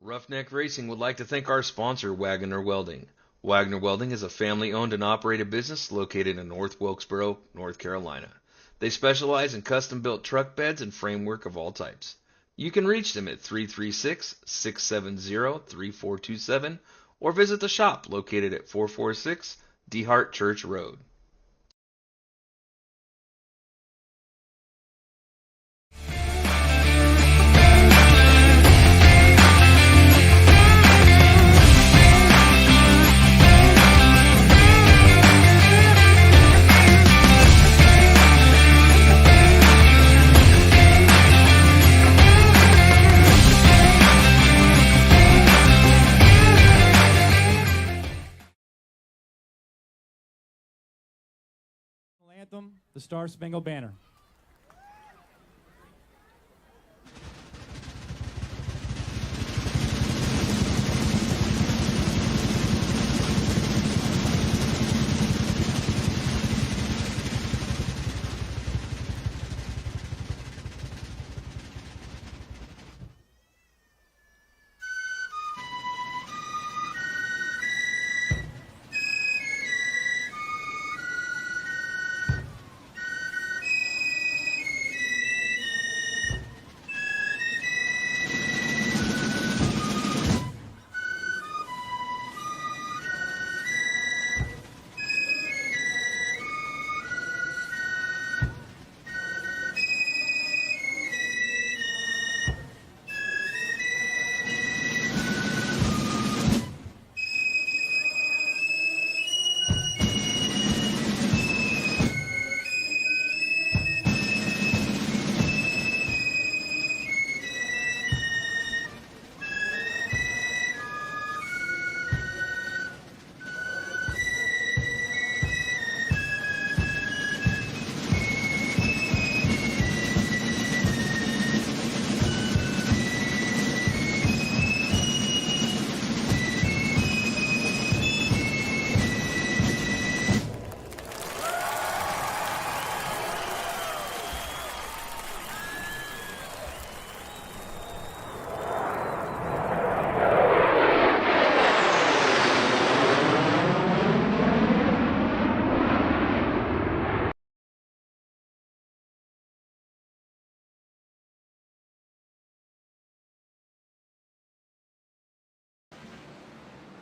Roughneck Racing would like to thank our sponsor, Wagoner Welding. Wagoner Welding is a family-owned and operated business located in North Wilkesboro, North Carolina. They specialize in custom-built truck beds and framework of all types. You can reach them at 336-670-3427 or visit the shop located at 446 DeHart Church Road. Anthem, the Star Spangled Banner.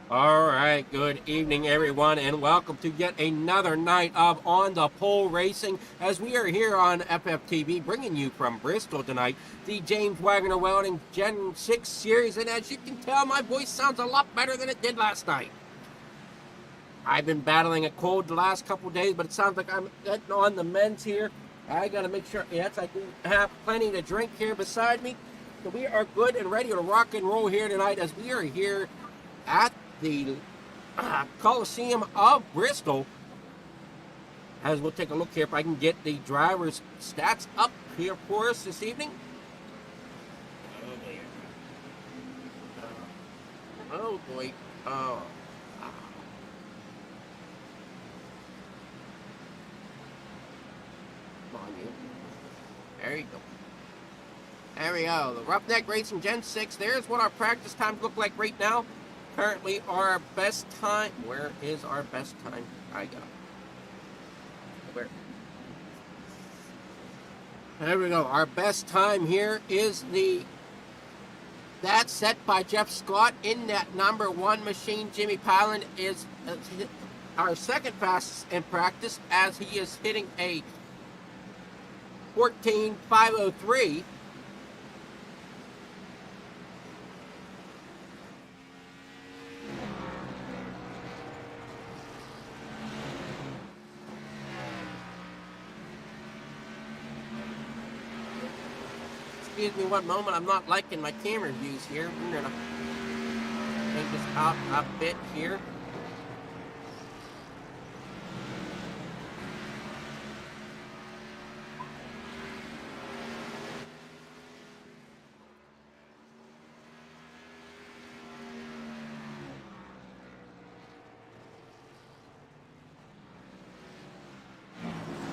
All right, good evening, everyone, and welcome to yet another night of On the Pole Racing as we are here on FFTV bringing you from Bristol tonight the James Wagoner Welding Gen 6 Series, and as you can tell, my voice sounds a lot better than it did last night. I've been battling a cold the last couple days, but it sounds like I'm getting on the mends here. I got to make sure, yes, I do have plenty to drink here beside me, so we are good and ready to rock and roll here tonight as we are here at the Coliseum of Bristol, as we'll take a look here if I can get the driver's stats up here for us this evening. Oh boy. Oh. Come on, you. There you go. There we go. The Roughneck Racing Gen 6. There's what our practice times look like right now. Currently, our best time. Where is our best time? I got it. Where? There we go. Our best time here is that set by Jeff Scott in that number one machine. Jimmy Paland is our second fastest in practice as he is hitting a 14.503. Excuse me one moment, I'm not liking my camera views here. I'm gonna take this out a bit here.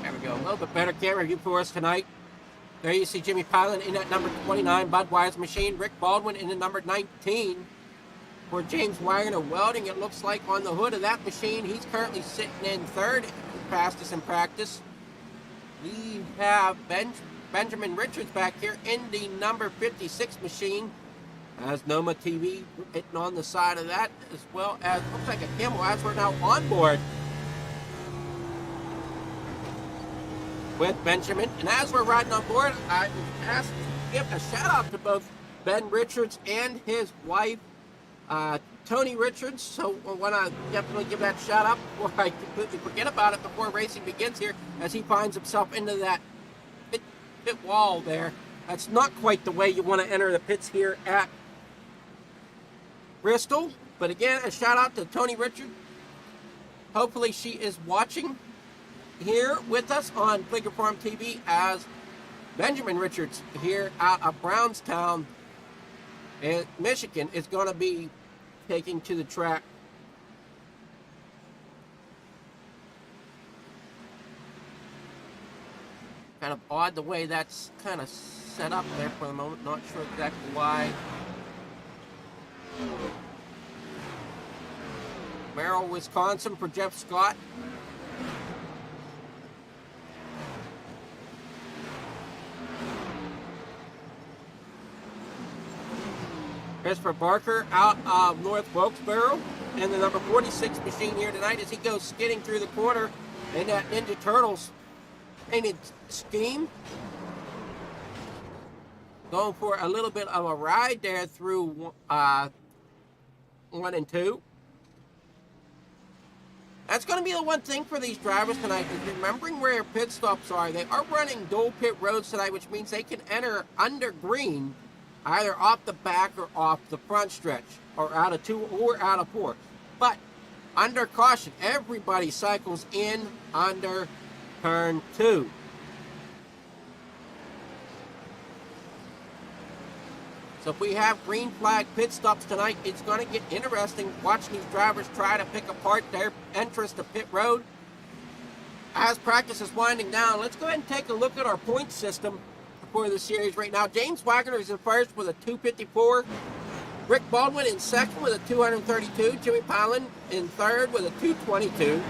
There we go, a little bit better camera view for us tonight. There you see Jimmy Pilot in at number 29, Budweiser Machine. Rick Baldwin in at number 19 for James Wagoner Welding. It looks like on the hood of that machine, he's currently sitting in third, fastest in practice. We have Benjamin Richards back here in the number 56 machine. As Noma TV hitting on the side of that, as well as looks like a Camel as we're now on board with Benjamin. And as we're riding on board, I was asked to give a shout out to both Ben Richards and his wife, Tony Richards. So I want to definitely give that shout out before I completely forget about it before racing begins here, as he finds himself into that pit wall there. That's not quite the way you want to enter the pits here at Bristol. But again, a shout out to Tony Richards. Hopefully she is watching here with us on Flicker Farm TV, as Benjamin Richards here out of Brownstown in Michigan is going to be taking to the track. Kind of odd the way that's kind of set up there for the moment. Not sure exactly why. Merrill, Wisconsin for Jeff Scott. Christopher Barker out of North Wilkesboro in the number 46 machine here tonight as he goes skidding through the corner in that Ninja Turtles painted scheme. Going for a little bit of a ride there through 1 and 2. That's going to be the one thing for these drivers tonight, is remembering where your pit stops are. They are running dual pit roads tonight, which means they can enter under green either off the back or off the front stretch, or out of 2 or out of 4. But under caution, everybody cycles in under turn 2. So if we have green flag pit stops tonight, it's going to get interesting watching these drivers try to pick apart their entrance to pit road. As practice is winding down, let's go ahead and take a look at our point system for the series right now. James Wagoner is in first with a 254. Rick Baldwin in second with a 232. Jimmy Pilot in third with a 222.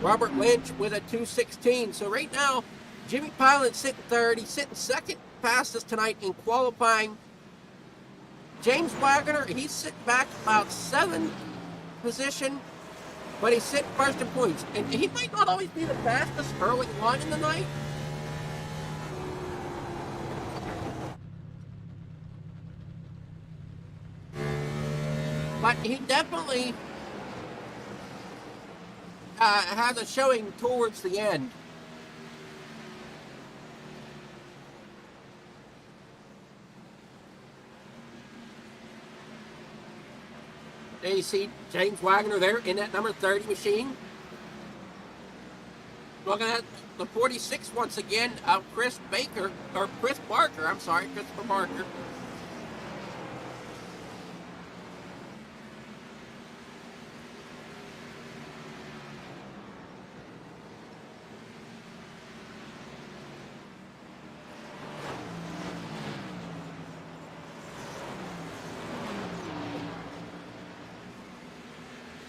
Robert Lynch with a 216. So right now, Jimmy Pilot sitting third. He's sitting second fastest tonight in qualifying. James Wagoner, he's sitting back about 7th position, but he's sitting first in points. And he might not always be the fastest early on in the night. But he definitely has a showing towards the end. There you see James Wagoner there in that number 30 machine. Looking at the 46 once again of Chris Barker, Christopher Barker.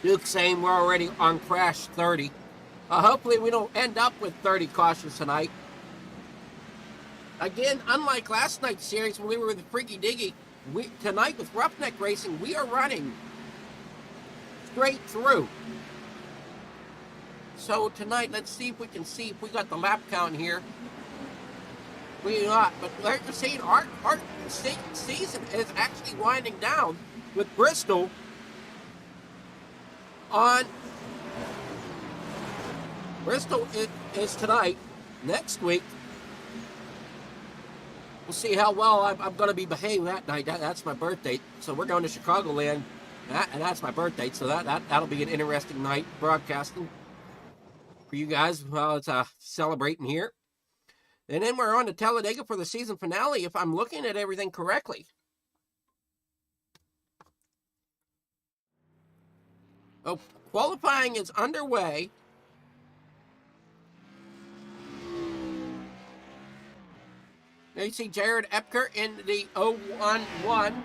Duke saying we're already on crash 30. Hopefully we don't end up with 30 cautions tonight. Again, unlike last night's series when we were with Freaky Diggy, tonight with Roughneck Racing, we are running straight through. So tonight, let's see if we got the lap count here. We do not, but like you're seeing, our season is actually winding down with Bristol on. Bristol is tonight. Next week, we'll see how well I'm going to be behaving that night. That's my birthday. So we're going to Chicagoland, and that's my birthday. So that'll be an interesting night broadcasting for you guys while it's celebrating here. And then we're on to Talladega for the season finale, if I'm looking at everything correctly. Oh, qualifying is underway. There you see Jared Epker in the 011.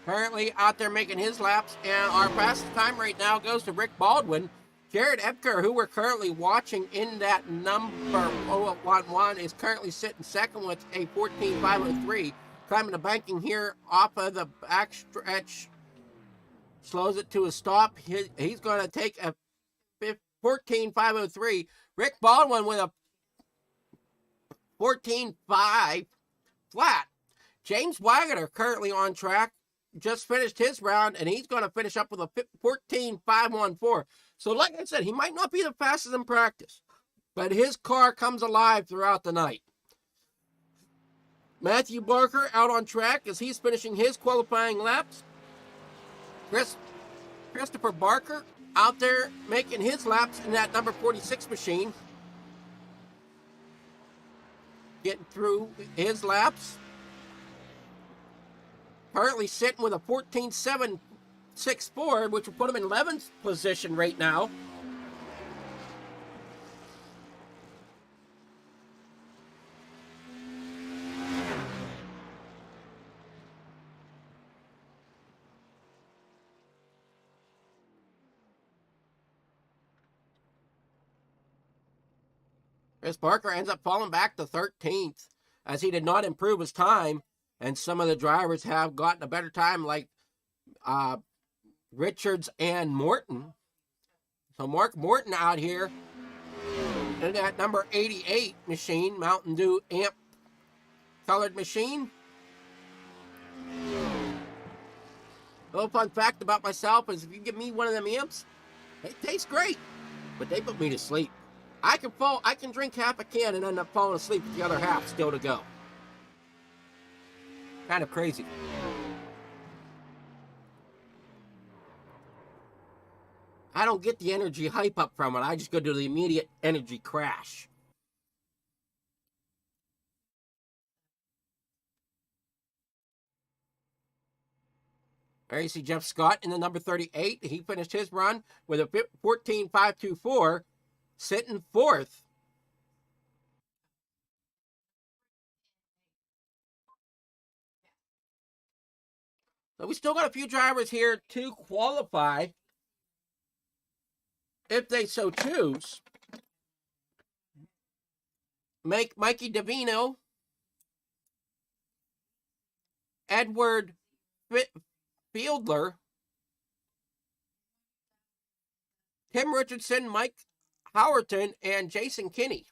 Currently out there making his laps, and our fastest time right now goes to Rick Baldwin. Jared Epker, who we're currently watching in that number 011, is currently sitting second with a 14.503. Climbing the banking here off of the backstretch. Slows it to a stop. He's going to take a 14.503. Rick Baldwin with a 14.5 flat. James Wagoner currently on track. Just finished his round, and he's going to finish up with a 14.514. So like I said, he might not be the fastest in practice, but his car comes alive throughout the night. Matthew Barker out on track as he's finishing his qualifying laps. Christopher Barker out there making his laps in that number 46 machine. Getting through his laps. Currently sitting with a 14.764, which will put him in 11th position right now. Chris Barker ends up falling back to 13th as he did not improve his time, and some of the drivers have gotten a better time, like Richards and Morton. So Mark Morton out here in that number 88 machine, Mountain Dew amp colored machine. A little fun fact about myself is if you give me one of them amps, they taste great, but they put me to sleep. I can drink half a can and end up falling asleep with the other half still to go. Kind of crazy. I don't get the energy hype up from it. I just go to the immediate energy crash. There you see Jeff Scott in the number 38. He finished his run with a 14.524, sitting fourth. So we still got a few drivers here to qualify, if they so choose. Make Mikey Davino, Edward Fieldler, Tim Richardson, Mike Howerton, and Jason Kinney.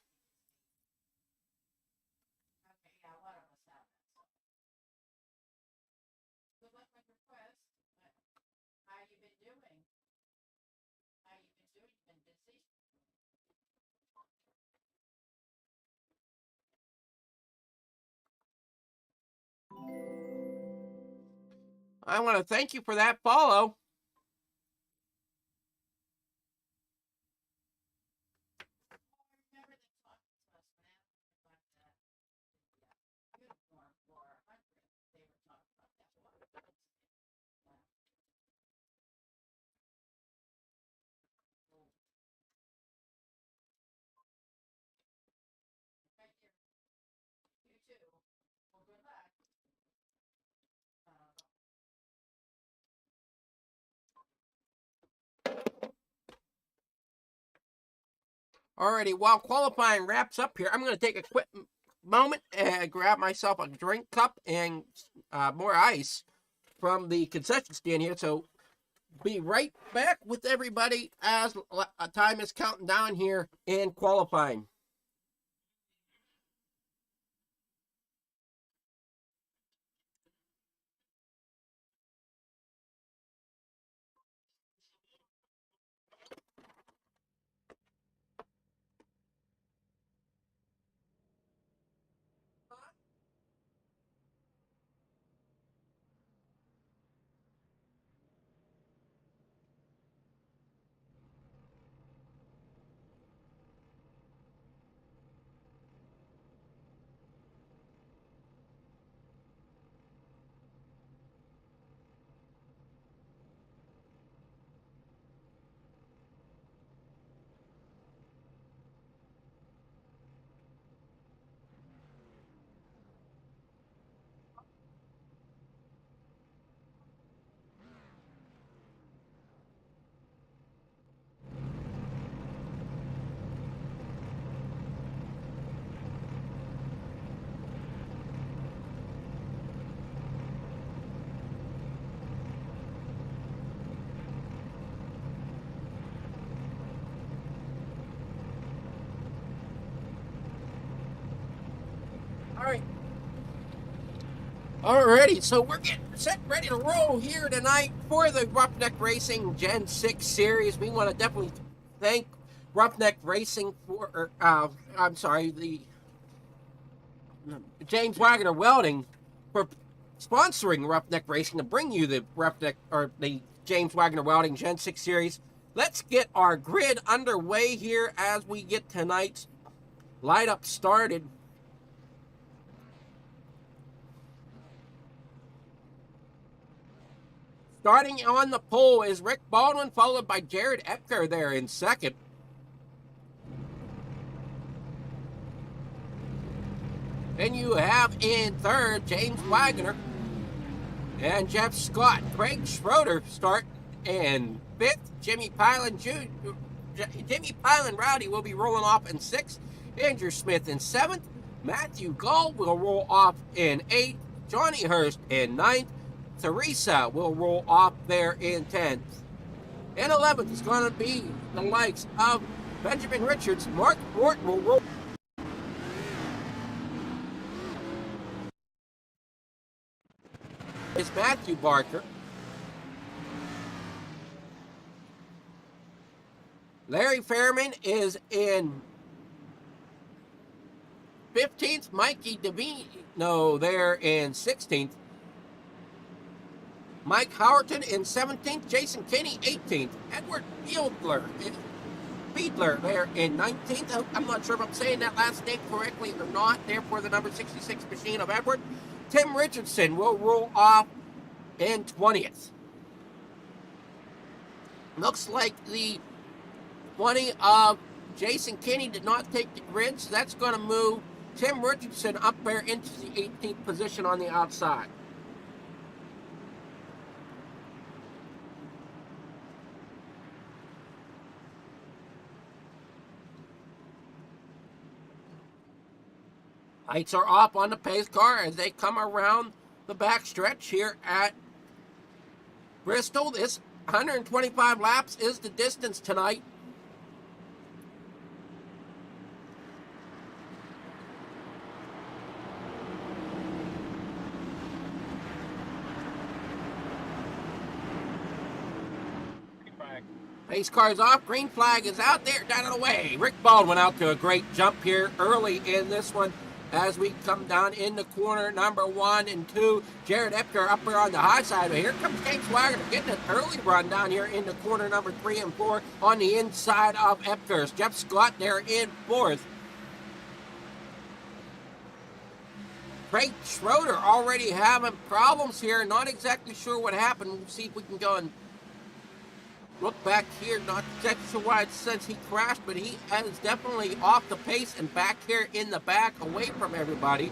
I want to thank you for that follow. Alrighty, while qualifying wraps up here, I'm going to take a quick moment and grab myself a drink cup and more ice from the concession stand here. So be right back with everybody as time is counting down here in qualifying. right. Alrighty, so we're getting set ready to roll here tonight for the Roughneck Racing Gen 6 series. We want to definitely thank Roughneck Racing for, the James Wagoner Welding for sponsoring Roughneck Racing to bring you the the James Wagoner Welding Gen 6 series. Let's get our grid underway here as we get tonight's light up started. Starting on the pole is Rick Baldwin, followed by Jared Epker there in second. Then you have in third James Wagoner and Jeff Scott. Craig Schroeder start in fifth. Jimmy Pilen Rowdy will be rolling off in sixth. Andrew Smith in seventh. Matthew Gull will roll off in eighth. Johnny Hurst in ninth. Teresa will roll off there in 10th. In 11th is going to be the likes of Benjamin Richards. Mark Morton will roll. Is Matthew Barker. Larry Fairman is in 15th. Mikey DeVino there in 16th. Mike Howerton in 17th, Jason Kinney 18th, Edward Fiedler there in 19th. I'm not sure if I'm saying that last name correctly or not, therefore the number 66 machine of Edward. Tim Richardson will roll off in 20th. Looks like the 20 of Jason Kinney did not take the grid, so that's going to move Tim Richardson up there into the 18th position on the outside. Lights are off on the pace car as they come around the backstretch here at Bristol. This 125 laps is the distance tonight. Pace car is off. Green flag is out there. Down and away. Rick Baldwin out to a great jump here early in this one. As we come down in the corner number 1 and 2, Jared Epker up there on the high side. But here comes James Wagoner getting an early run down here in the corner number 3 and 4 on the inside of Epker's. Jeff Scott there in 4th. Craig Schroeder already having problems here. Not exactly sure what happened. We'll see if we can go and look back here. Not exactly sure why it says he crashed, but he is definitely off the pace and back here in the back away from everybody.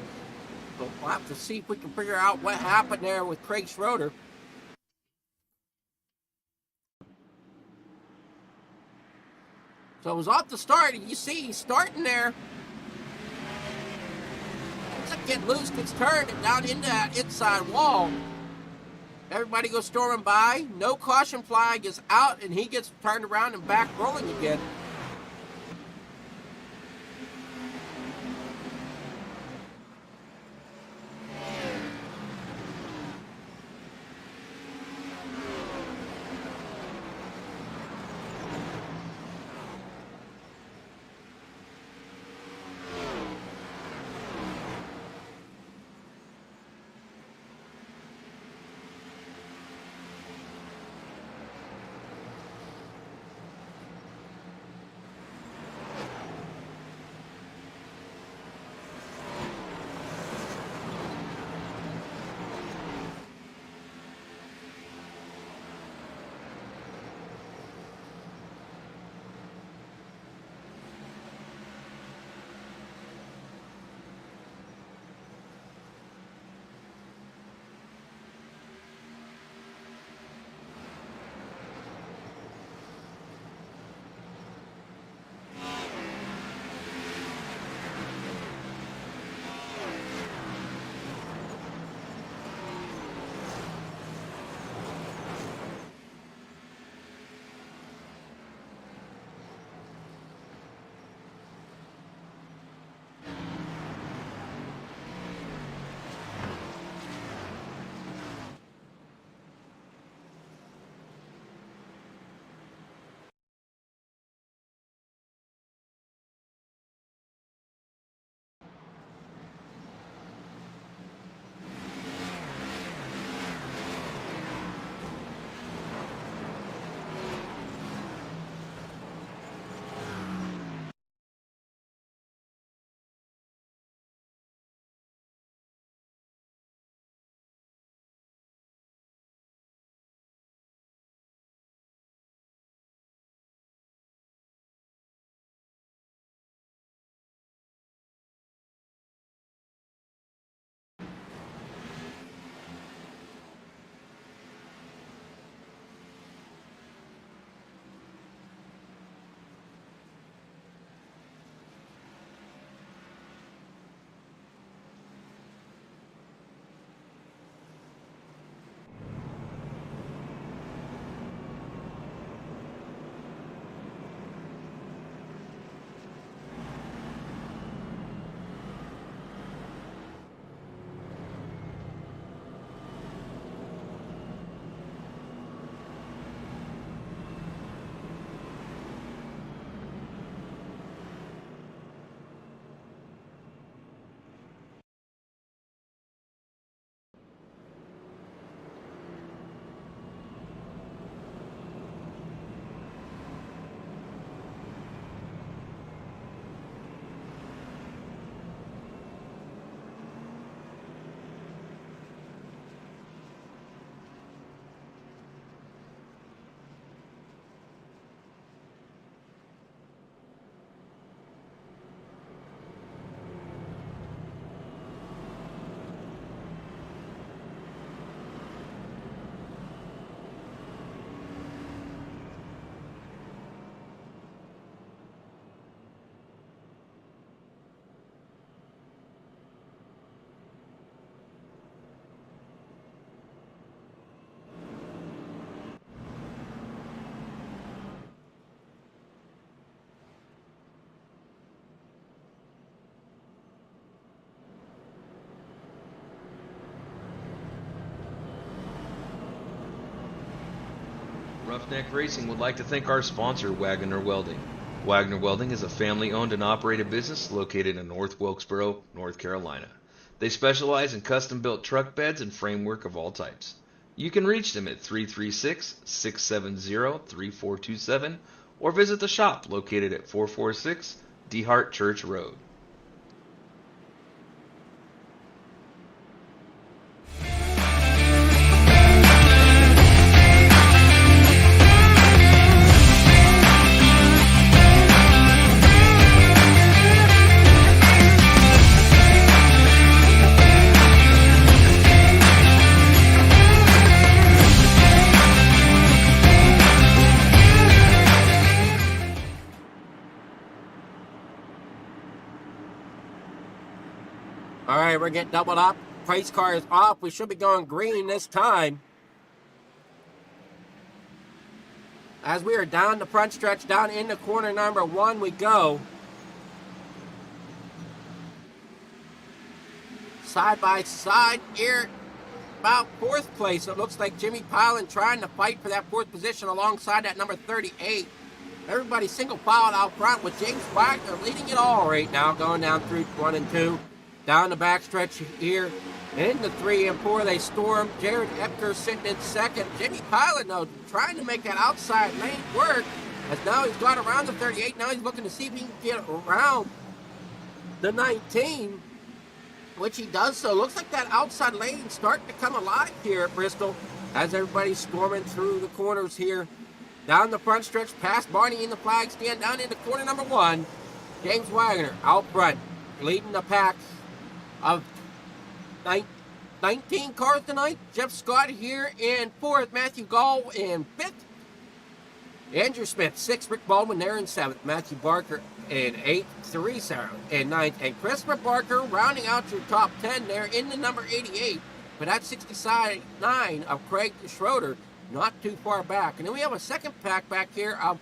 So we'll have to see if we can figure out what happened there with Craig Schroeder. So it was off the start, and you see he's starting there. Ends up getting loose, gets turned and down into that inside wall. Everybody goes storming by. No caution flag is out, and he gets turned around and back rolling again. Roughneck Racing would like to thank our sponsor, Wagoner Welding. Wagoner Welding is a family-owned and operated business located in North Wilkesboro, North Carolina. They specialize in custom-built truck beds and framework of all types. You can reach them at 336-670-3427 or visit the shop located at 446 DeHart Church Road. All right, we're getting doubled up. Pace car is off. We should be going green this time. As we are down the front stretch, down into corner number 1 we go. Side by side here, about 4th place. It looks like Jimmy Pilot trying to fight for that 4th position alongside that number 38. Everybody single filed out front with James Wagner leading it all right now, going down through 1 and 2. Down the backstretch here, into 3 and 4, they storm. Jared Epker sitting in 2nd. Jimmy Pilot, though, trying to make that outside lane work. As now he's got around the 38. Now he's looking to see if he can get around the 19, which he does so. Looks like that outside lane starting to come alive here at Bristol as everybody's storming through the corners here. Down the front stretch, past Barney in the flag stand, down into corner number 1. James Wagner out front, leading the pack of 19 cars tonight. Jeff Scott here in 4th. Matthew Gall in 5th. Andrew Smith 6th. Rick Baldwin there in 7th. Matthew Barker in 8th. Teresa in 9th. And Christopher Barker rounding out your top 10 there in the number 88. But that's 69 of Craig Schroeder, not too far back. And then we have a second pack back here of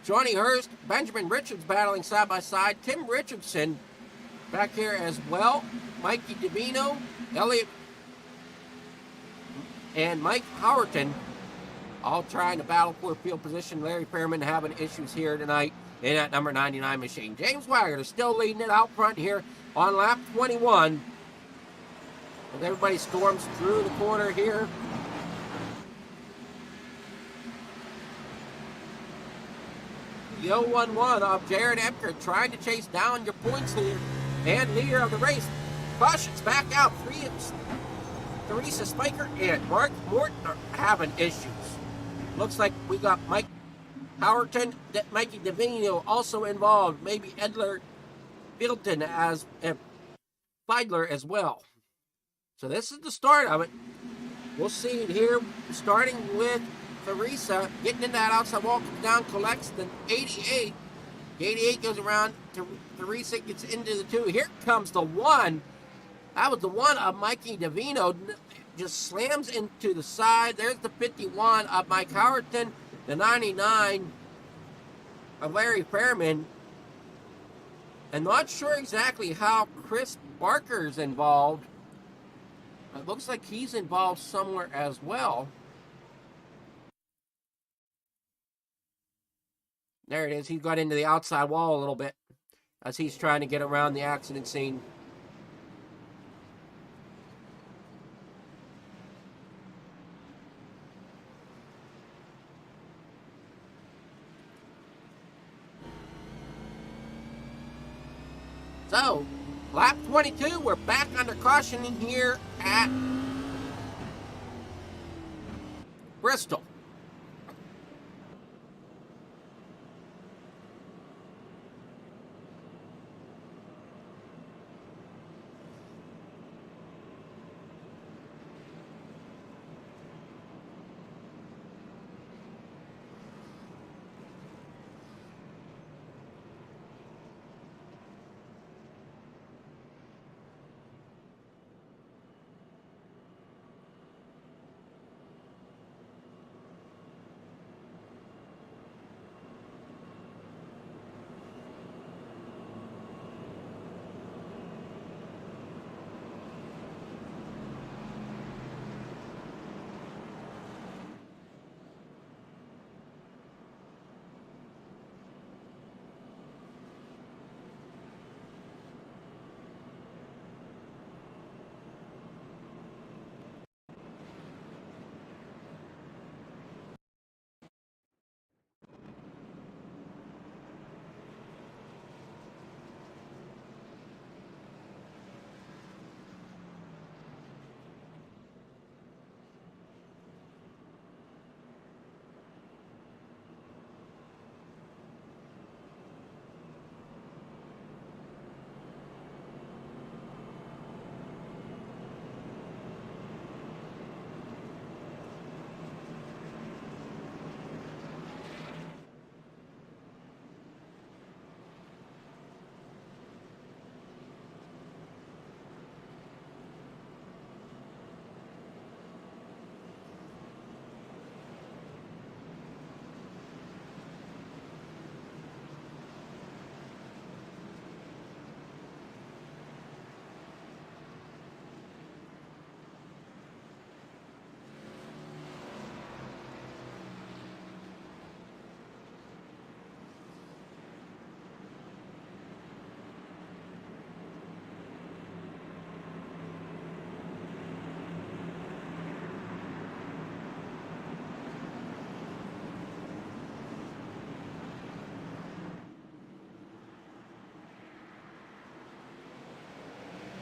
Johnny Hurst, Benjamin Richards battling side by side. Tim Richardson back here as well. Mikey Davino, Elliot, and Mike Howerton all trying to battle for field position. Larry Fairman having issues here tonight in that number 99 machine. James Wagner still leading it out front here on lap 21. And everybody storms through the corner here. The 0-1-1 of Jared Epker trying to chase down your points leader and leader of the race. Cautions back out. Teresa Spiker and Mark Morton are having issues. Looks like we got Mike Howerton, Mikey Davino also involved. Maybe Edler Bilton as Feidler as well. So this is the start of it. We'll see it here, starting with Teresa getting into that outside wall, comes down, collects the 88. The 88 goes around. Teresa gets into the 2. Here comes the 1. That was the 1 of Mikey Davino. Just slams into the side. There's the 51 of Mike Howerton. The 99 of Larry Fairman. I'm not sure exactly how Chris Barker's involved. It looks like he's involved somewhere as well. There it is. He got into the outside wall a little bit as he's trying to get around the accident scene. So, lap 22, we're back under caution here at Bristol.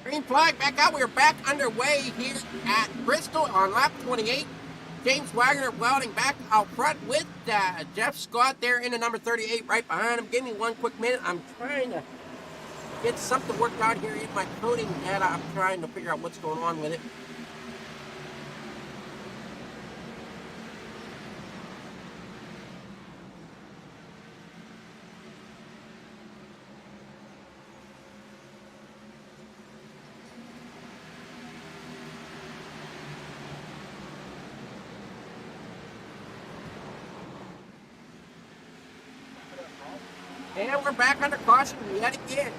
Green flag back out. We're back underway here at Bristol on lap 28. James Wagoner Welding back out front with Jeff Scott there in the number 38 right behind him. Give me one quick minute. I'm trying to get something worked out here in my coding data. I'm trying to figure out what's going on with it. And we're back under caution yet again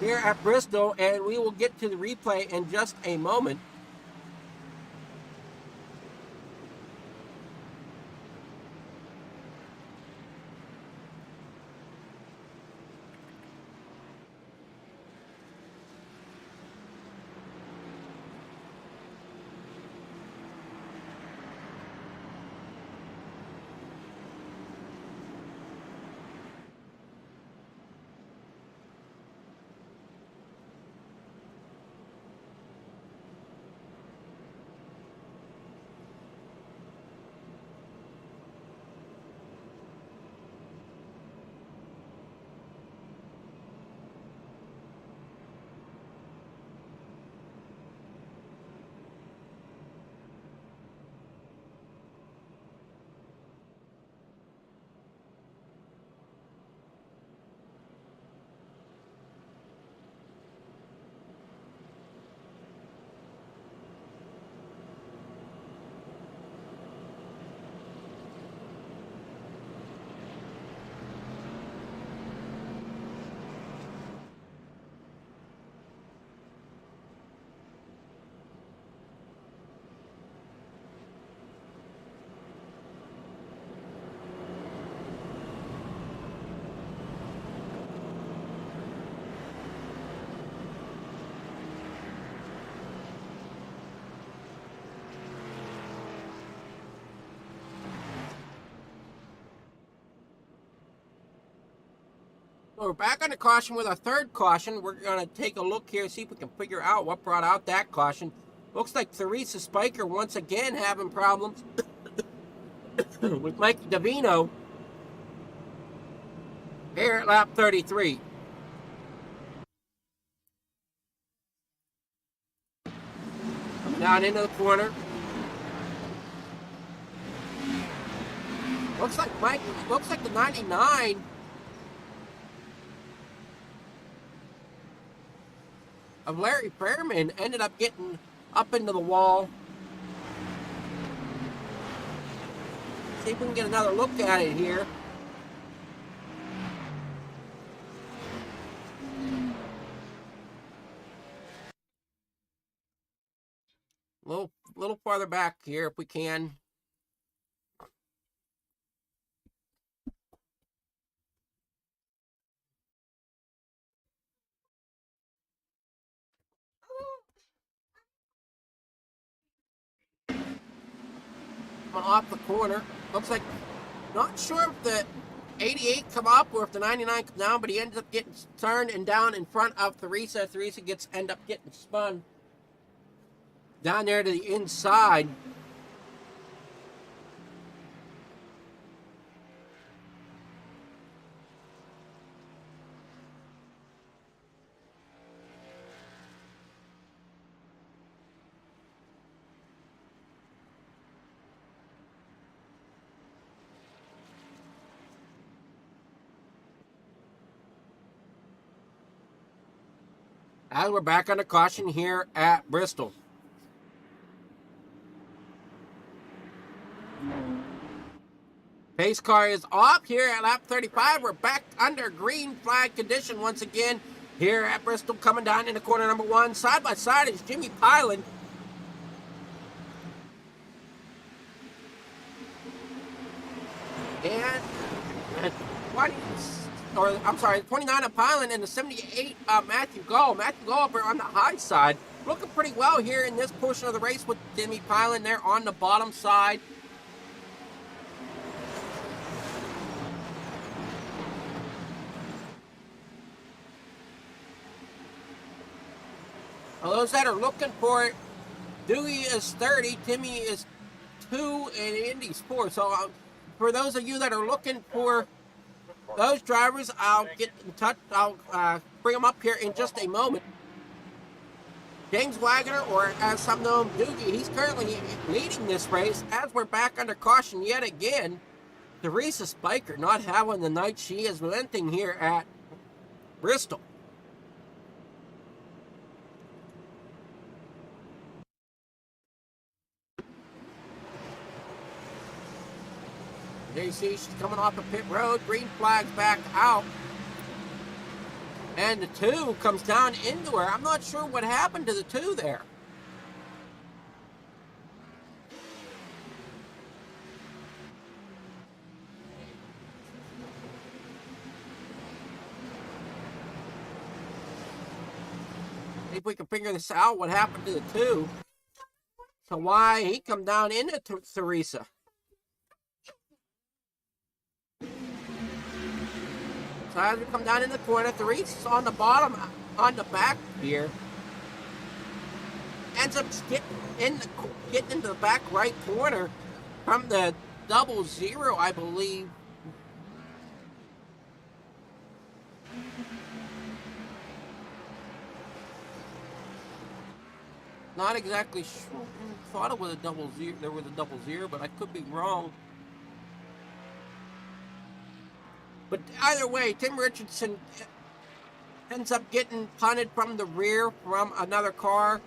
here at Bristol, and we will get to the replay in just a moment. So we're back on the caution with our third caution. We're going to take a look here, see if we can figure out what brought out that caution. Looks like Theresa Spiker once again having problems with Mike Davino here at lap 33. Coming down into the corner. Looks like the 99 of Larry Fairman ended up getting up into the wall. See if we can get another look at it here. A little farther back here if we can. Off the corner. Looks like, not sure if the 88 come up or if the 99 come down, but he ends up getting turned and down in front of Theresa. Theresa end up getting spun down there to the inside. As we're back under caution here at Bristol. Pace car is off here at lap 35. We're back under green flag condition once again here at Bristol, coming down into corner number 1. Side by side is Jimmy Pylan. And 29 of Pylan and the 78 Matthew Gull. Matthew Gull up on the high side. Looking pretty well here in this portion of the race with Jimmy Pylan there on the bottom side. those that are looking for it, Dewey is 30, Timmy is 2, and Indy's 4. So for those of you that are looking for those drivers, I'll get in touch. I'll bring them up here in just a moment. James Wagoner, or as some know him, Doogie, he's currently leading this race as we're back under caution yet again. Teresa Spiker not having the night she is relenting here at Bristol. There you see she's coming off the pit road. Green flag's back out. And the 2 comes down into her. I'm not sure what happened to the 2 there. See if we can figure this out, what happened to the 2. So why he come down into Teresa. So as we come down in the corner, Teresa's on the bottom, on the back here. Ends up getting into the back right corner from the 00, I believe. Not exactly sure. Thought it was a 00. There was a 00, but I could be wrong. But either way, Tim Richardson ends up getting punted from the rear from another car.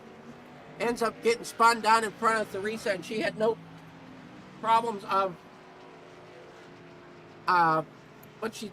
Ends up getting spun down in front of Teresa, and she had no problems of what she.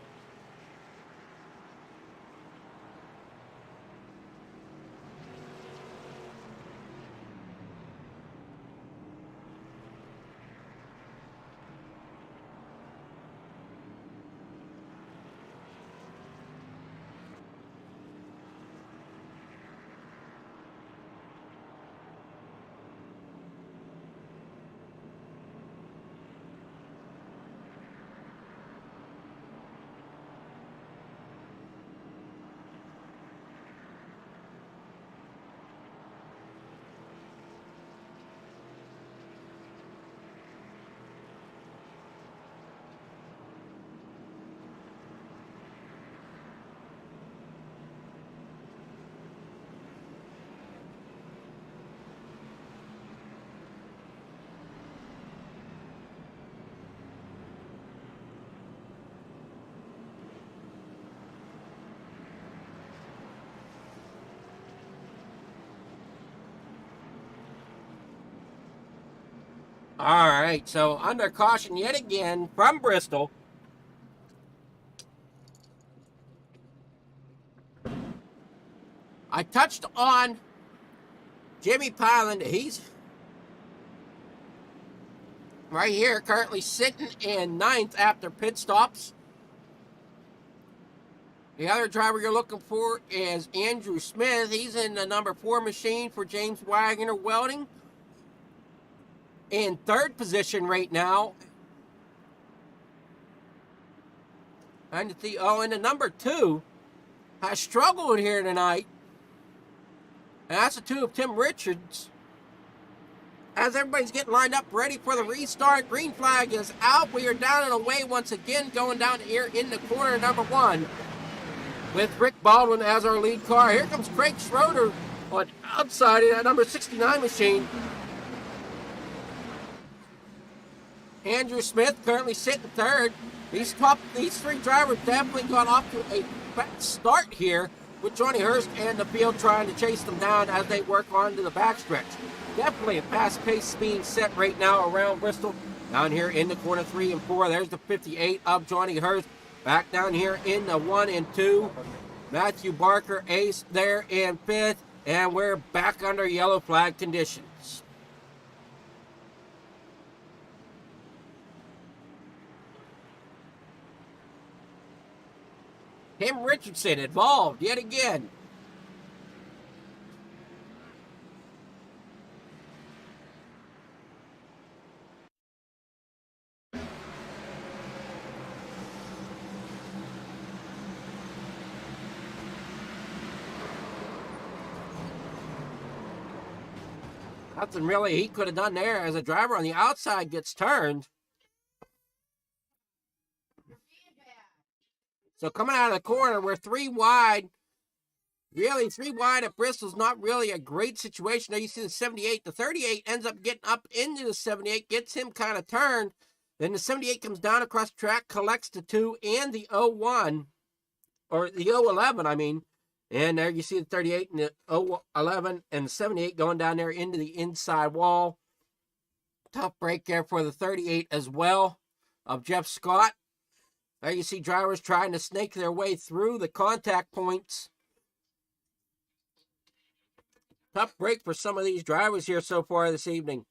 All right, so under caution yet again from Bristol. I touched on Jimmy Pyland. He's right here, currently sitting in 9th after pit stops. The other driver you're looking for is Andrew Smith. He's in the number 4 machine for James Wagoner Welding. In 3rd position right now. And the number 2 has struggled here tonight. And that's the 2 of Tim Richards. As everybody's getting lined up, ready for the restart. Green flag is out. We are down and away once again, going down here in the corner, number 1. With Rick Baldwin as our lead car. Here comes Craig Schroeder on outside in that number 69 machine. Andrew Smith currently sitting 3rd. These 3 drivers definitely got off to a fast start here, with Johnny Hurst and the field trying to chase them down as they work on to the backstretch. Definitely a fast-paced being set right now around Bristol. Down here in the corner 3 and 4, there's the 58 of Johnny Hurst. Back down here in the 1 and 2, Matthew Barker, ace there in 5th, and we're back under yellow flag conditions. Tim Richardson involved yet again. Nothing really he could have done there as a driver on the outside gets turned. So coming out of the corner, we're 3 wide. Really, 3 wide at Bristol's not really a great situation. Now you see the 78. The 38 ends up getting up into the 78, gets him kind of turned. Then the 78 comes down across the track, collects the 2 and the 01, or the 011, I mean. And there you see the 38 and the 011 and the 78 going down there into the inside wall. Tough break there for the 38 as well of Jeff Scott. There you see drivers trying to snake their way through the contact points. Tough break for some of these drivers here so far this evening.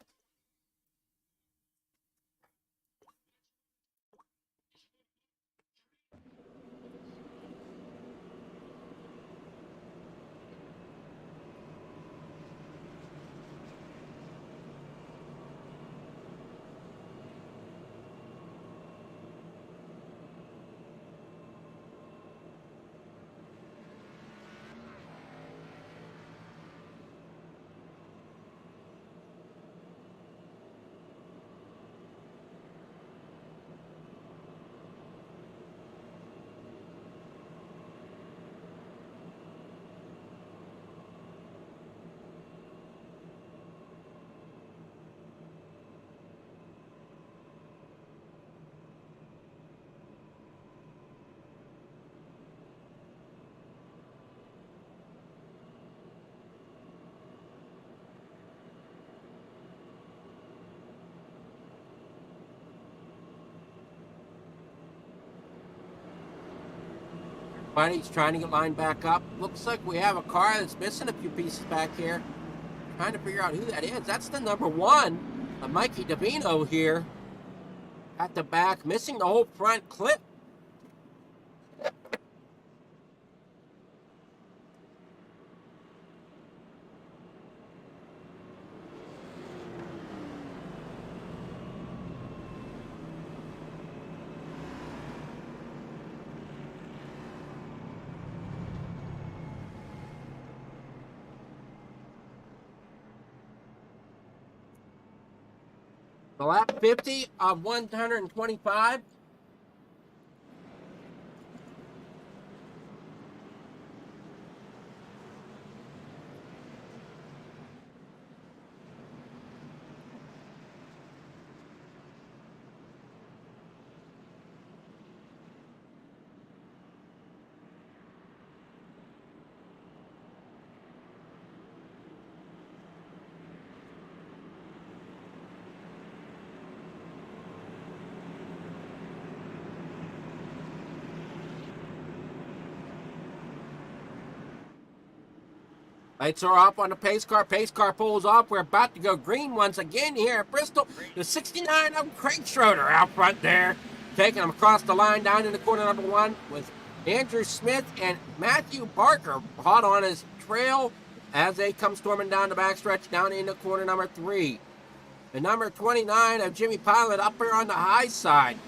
Buddy's trying to get lined back up. Looks like we have a car that's missing a few pieces back here. Trying to figure out who that is. That's the number 1, Mikey Davino here at the back, missing the whole front clip. The lap 50 of 125. Lights are off on the pace car. Pace car pulls off. We're about to go green once again here at Bristol. The 69 of Craig Schroeder out front there, taking him across the line down in the corner number 1 with Andrew Smith and Matthew Barker hot on his trail as they come storming down the backstretch down into corner number 3. The number 29 of Jimmy Pilot up here on the high side.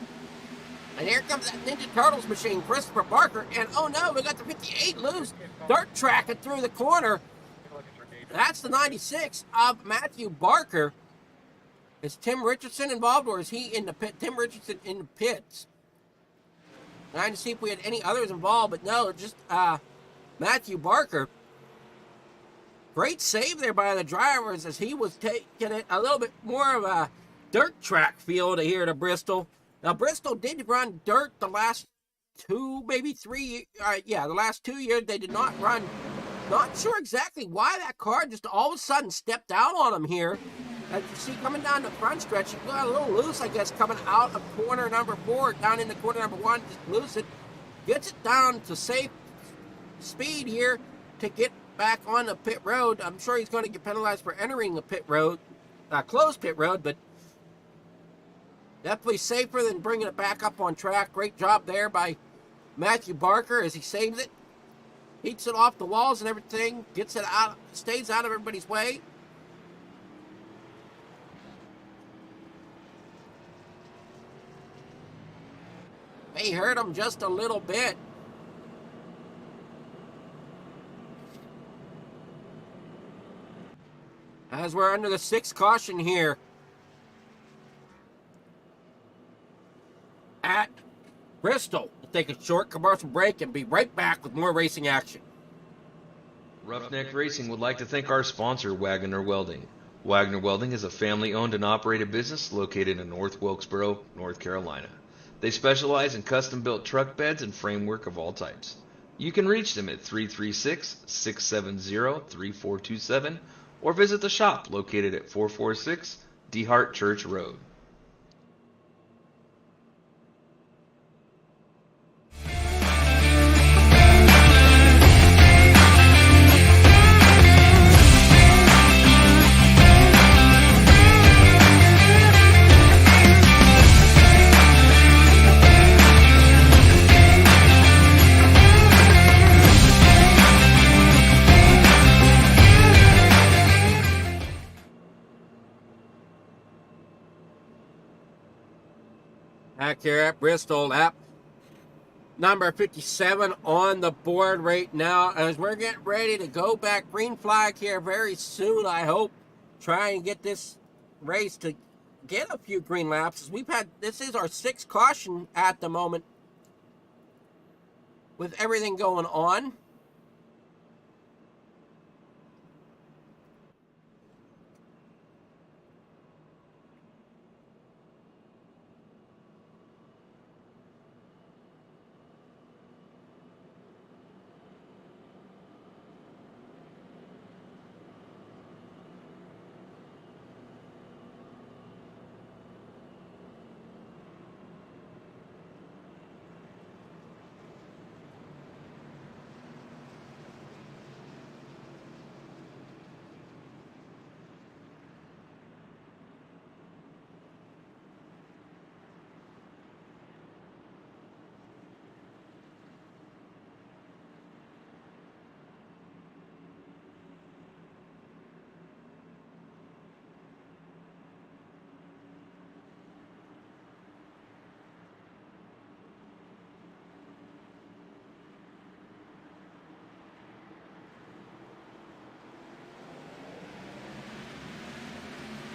And here comes that Ninja Turtles machine, Christopher Barker. And oh no, we got the 58 loose, dirt tracking through the corner. That's the 96 of Matthew Barker. Is Tim Richardson involved, or is he in the pit? Tim Richardson in the pits. Trying to see if we had any others involved, but no, just Matthew Barker. Great save there by the drivers as he was taking it a little bit more of a dirt track feel to here to Bristol. Now, Bristol did run dirt the last 2, maybe 3, the last 2 years they did not run. Not sure exactly why that car just all of a sudden stepped out on him here. As you see coming down the front stretch, he got a little loose, I guess, coming out of corner number 4, down into corner number 1, just loose it. Gets it down to safe speed here to get back on the pit road. I'm sure he's going to get penalized for entering the pit road, closed pit road, but definitely safer than bringing it back up on track. Great job there by Matthew Barker as he saves it. Heats it off the walls and everything, gets it out, stays out of everybody's way. May hurt him just a little bit. as we're under the 6th caution here at Bristol. We'll take a short commercial break and be right back with more racing action. Roughneck Racing would like to thank our sponsor, Wagoner Welding. Wagoner Welding is a family-owned and operated business located in North Wilkesboro, North Carolina. They specialize in custom-built truck beds and framework of all types. You can reach them at 336-670-3427 or visit the shop located at 446 DeHart Church Road. Back here at Bristol, lap number 57 on the board right now as we're getting ready to go back. Green flag here very soon, I hope. Try and get this race to get a few green laps. This is our 6th caution at the moment with everything going on.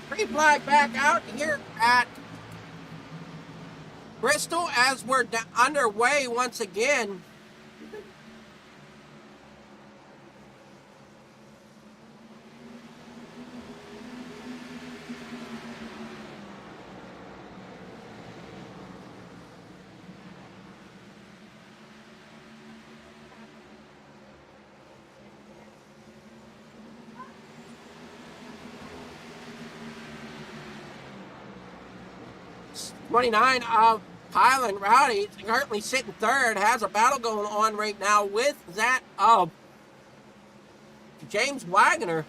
Green flag back out here at Bristol as we're underway once again. '29 of Highland Rowdy, currently sitting 3rd, has a battle going on right now with that of James Wagoner.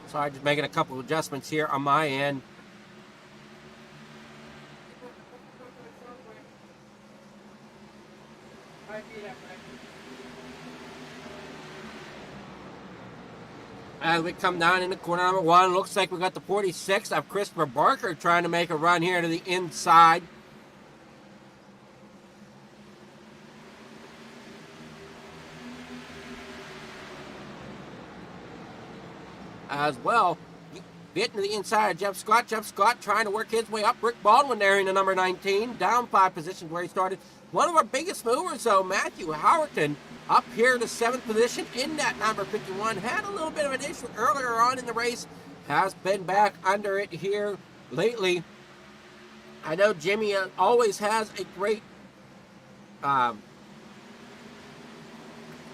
Sorry, just making a couple of adjustments here on my end. As we come down into corner number 1, looks like we got the 46 of Christopher Barker trying to make a run here to the inside. As well, getting to the inside of Jeff Scott. Jeff Scott trying to work his way up. Rick Baldwin there in the number 19, down 5 positions where he started. One of our biggest movers, though, Matthew Howerton, up here to 7th position in that number 51. Had a little bit of an issue earlier on in the race. Has been back under it here lately. I know Jimmy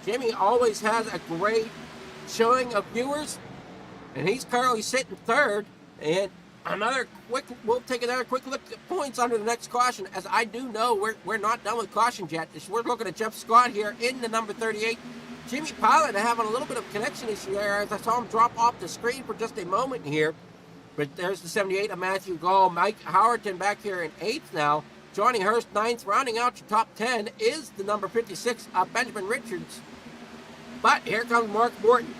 Jimmy always has a great showing of viewers, and he's currently sitting third. And we'll take another quick look at points under the next caution, as I do know we're not done with cautions yet. We're looking at Jeff Scott here in the number 38. Jimmy Pilot having a little bit of connection issue there, as I saw him drop off the screen for just a moment here. But there's the 78 of Matthew Gall. Mike Howerton back here in 8th now. Johnny Hurst 9th. Rounding out your top 10 is the number 56 of Benjamin Richards. But here comes Mark Morton.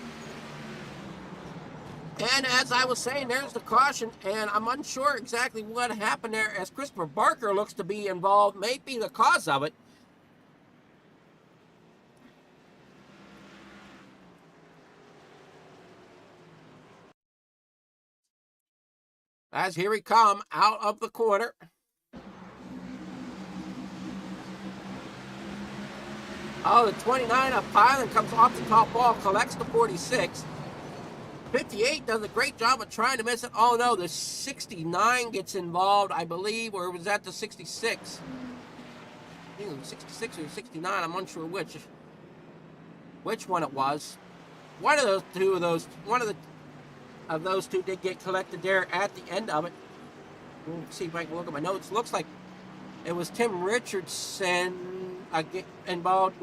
And as I was saying, there's the caution, and I'm unsure exactly what happened there, as Christopher Barker looks to be involved, may be the cause of it. As here we come out of the corner. Oh, the 29 of Pylan comes off the top wall, collects the 46. 58 does a great job of trying to miss it. Oh no, the 69 gets involved, I believe, or was that the 66? I think it was 66 or 69, I'm unsure which one it was. One of those two did get collected there at the end of it. We'll see if I can look at my notes. Looks like it was Tim Richardson involved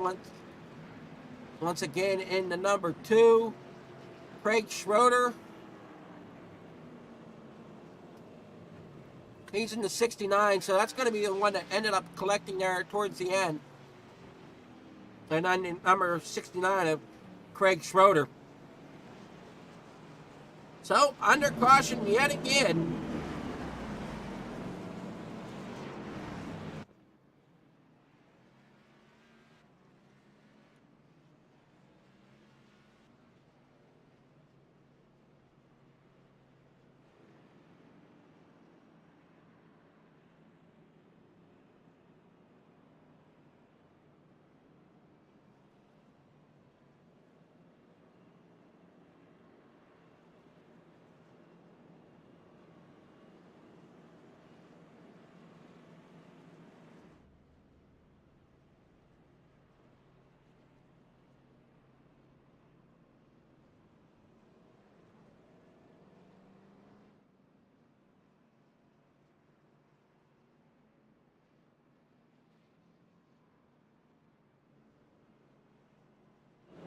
once again in the number 2. Craig Schroeder. He's in the 69, so that's going to be the one that ended up collecting there towards the end. And then number 69 of Craig Schroeder. So, under caution yet again.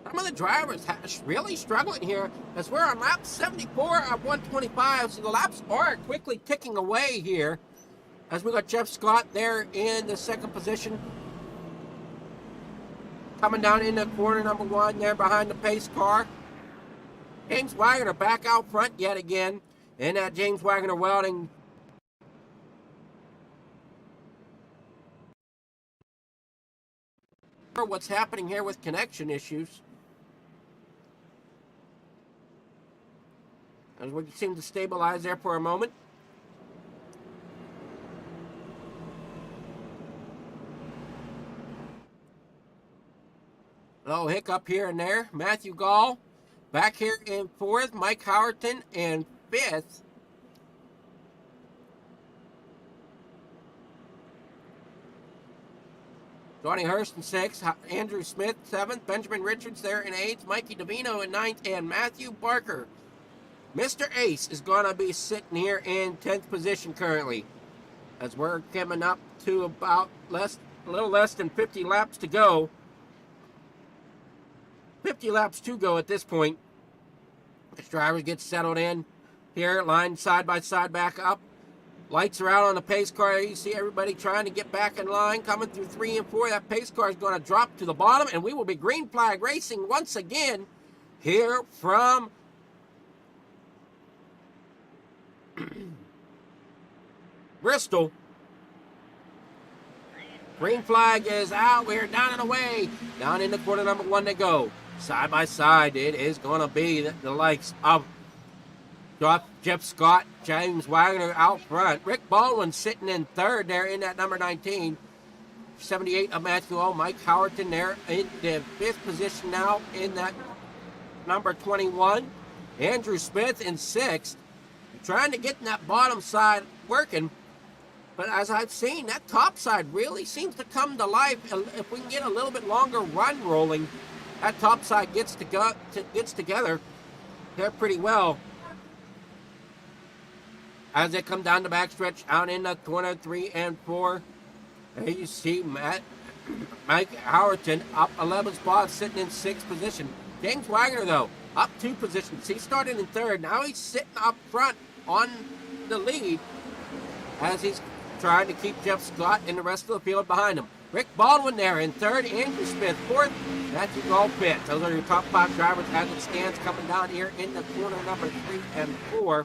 Some of the drivers really struggling here, as we're on lap 74 of 125, so the laps are quickly ticking away here, as we got Jeff Scott there in the second position. Coming down in the corner number 1 there behind the pace car. James Wagoner back out front yet again in that James Wagoner Welding. What's happening here with connection issues, as we seem to stabilize there for a moment. Oh, hiccup here and there. Matthew Gall back here in 4th. Mike Howerton in 5th. Johnny Hurst in 6th. Andrew Smith 7th. Benjamin Richards there in 8th. Mikey Davino in 9th. And Matthew Barker, Mr. Ace, is going to be sitting here in 10th position currently, as we're coming up to about a little less than 50 laps to go. 50 laps to go at this point. This driver gets settled in here, lined side by side back up. Lights are out on the pace car. You see everybody trying to get back in line, coming through 3 and 4. That pace car is going to drop to the bottom, and we will be green flag racing once again here from Bristol. Green flag is out. We're down and away. Down in the corner number 1 to go. Side by side, it is going to be the likes of Jeff Scott, James Wagoner out front. Rick Baldwin sitting in 3rd there in that number 19. 78 of Matthew O. Mike Howerton there in the 5th position now in that number 21. Andrew Smith in 6th. Trying to get that bottom side working. But as I've seen, that top side really seems to come to life if we can get a little bit longer run rolling that top side gets together there pretty well. As they come down the backstretch out in the corner 3 and 4, there you see Mike Howerton up 11 spots, sitting in 6th position. James Wagoner, though, up 2 positions. He started in 3rd. Now he's sitting up front on the lead as he's trying to keep Jeff Scott and the rest of the field behind him. Rick Baldwin there in 3rd. Andrew Smith 4th. Matthew Gall 5th. Those are your top 5 drivers as it stands coming down here in the corner number 3 and 4.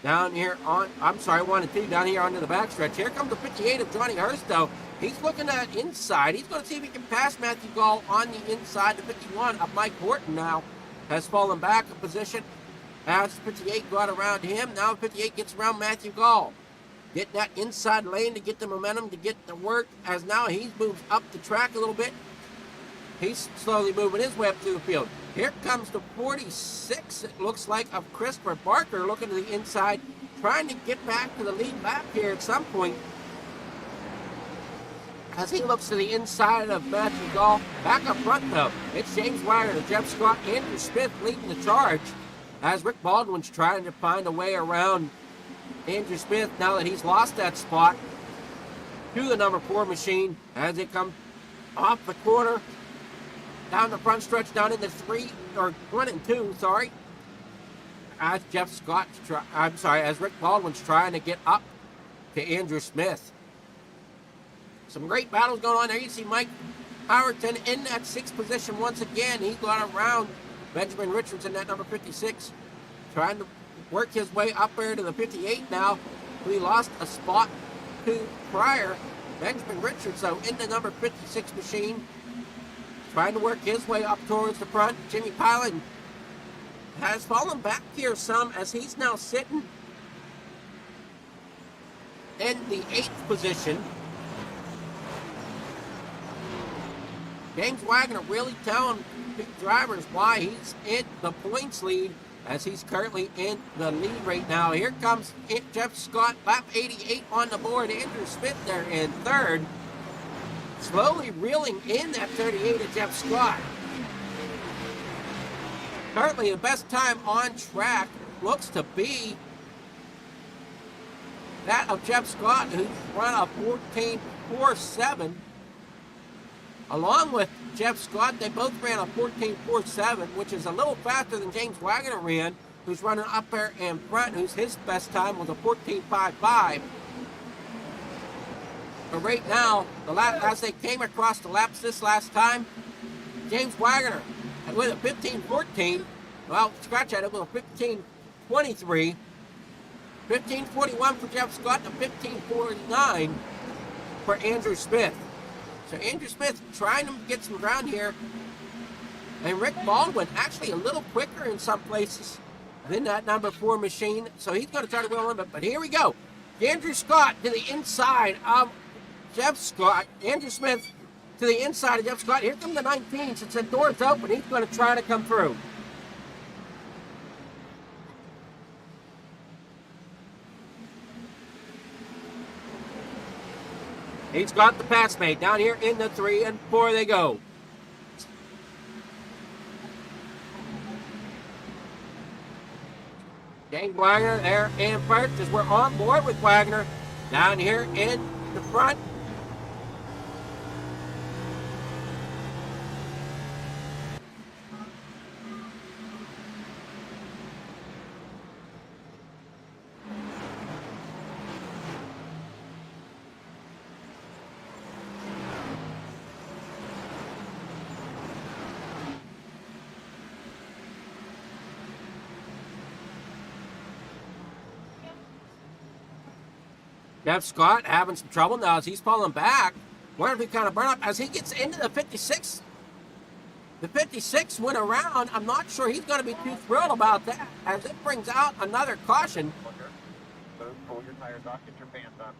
Down here on, 1 and 2, down here onto the backstretch. Here comes the 58 of Johnny Hurst, though. He's looking at inside. He's going to see if he can pass Matthew Gall on the inside. The 51 of Mike Horton now has fallen back a position as 58 got around him. Now 58 gets around Matthew Gall. Getting that inside lane to get the momentum, to get the work, as now he's moved up the track a little bit. He's slowly moving his way up through the field. Here comes the 46, it looks like, of Christopher Barker, looking to the inside, trying to get back to the lead lap here at some point. As he looks to the inside of Matthew Gall. Back up front, though, it's James Wagoner, Jeff Scott, Andrew Smith leading the charge. As Rick Baldwin's trying to find a way around Andrew Smith now that he's lost that spot to the number 4 machine as they come off the corner. Down the front stretch, down into 1 and 2, sorry. As as Rick Baldwin's trying to get up to Andrew Smith. Some great battles going on there. You see Mike Howerton in that 6th position once again. He got around Benjamin Richards in that number 56. Trying to work his way up there to the 58 now. We lost a spot to prior. Benjamin Richards, though, in the number 56 machine. Trying to work his way up towards the front. Jimmy Pilot has fallen back here some as he's now sitting in the 8th position. James Wagoner really telling big drivers why he's in the points lead as he's currently in the lead right now. Here comes Jeff Scott, lap 88 on the board. Andrew Smith there in 3rd. Slowly reeling in that 38 of Jeff Scott. Currently the best time on track looks to be that of Jeff Scott, who's run a 14.47. Along with Jeff Scott, they both ran a 14.47, which is a little faster than James Wagoner ran, who's running up there in front, his best time was a 14.55. But right now, as they came across the laps this last time, James Wagoner with a 15.14, well, scratch at it with a 15.23, 15.41 for Jeff Scott, and a 15.49 for Andrew Smith. So Andrew Smith trying to get some ground here, and Rick Baldwin actually a little quicker in some places than that number 4 machine, so he's going to try to wheel a little bit. But here we go. Andrew Scott to the inside of Jeff Scott. Andrew Smith to the inside of Jeff Scott. Here comes the 19. Since the door's open, he's going to try to come through. He's got the pass made. Down here in the 3 and 4 they go. James Wagoner there in first as we're on board with Wagoner. Down here in the front. Jeff Scott having some trouble now as he's falling back. Wonder if he kind of burn up as he gets into the 56. The 56 went around. I'm not sure he's going to be too thrilled about that as it brings out another caution. Pull your tires off, get your pants on.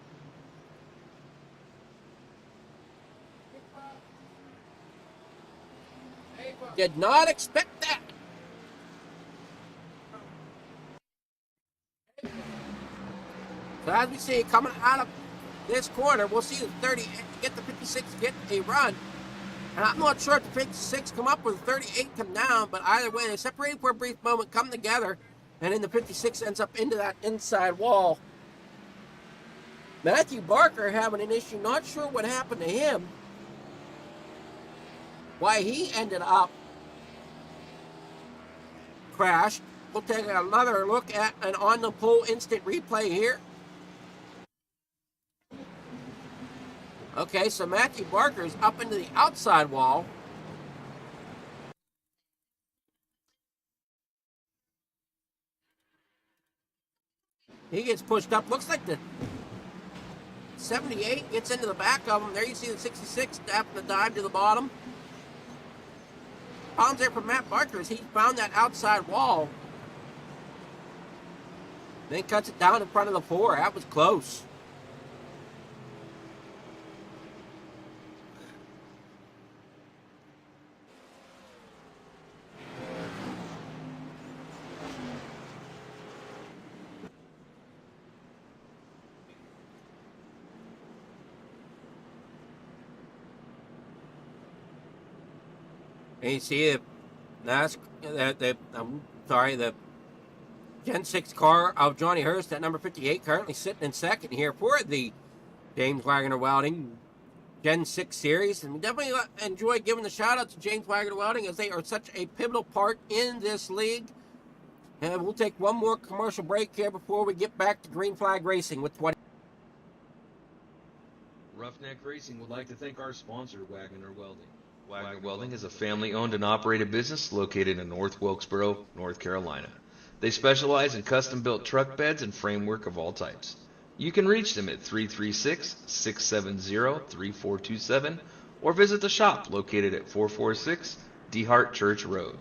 Did not expect that. So as we see coming out of this corner, we'll see the 30 get the 56 get a run. And I'm not sure if the 56 come up or the 38 come down, but either way, they separated for a brief moment, come together, and then the 56 ends up into that inside wall. Matthew Barker having an issue, not sure what happened to him, why he ended up crashed. We'll take another look at an on-the-pole instant replay here. Okay, so Matthew Barker's up into the outside wall. He gets pushed up. Looks like the 78 gets into the back of him. There you see the 66 tapping the dive to the bottom. Problems there for Matt Barker as he found that outside wall. Then cuts it down in front of the 4. That was close. And you see the Gen 6 car of Johnny Hurst at number 58 currently sitting in second here for the James Wagoner Welding Gen 6 series. And we definitely enjoy giving the shout out to James Wagoner Welding as they are such a pivotal part in this league. And we'll take one more commercial break here before we get back to Green Flag Racing with 20. Roughneck Racing would like to thank our sponsor, Wagoner Welding. Wagoner Welding is a family-owned and operated business located in North Wilkesboro, North Carolina. They specialize in custom-built truck beds and framework of all types. You can reach them at 336-670-3427 or visit the shop located at 446 DeHart Church Road.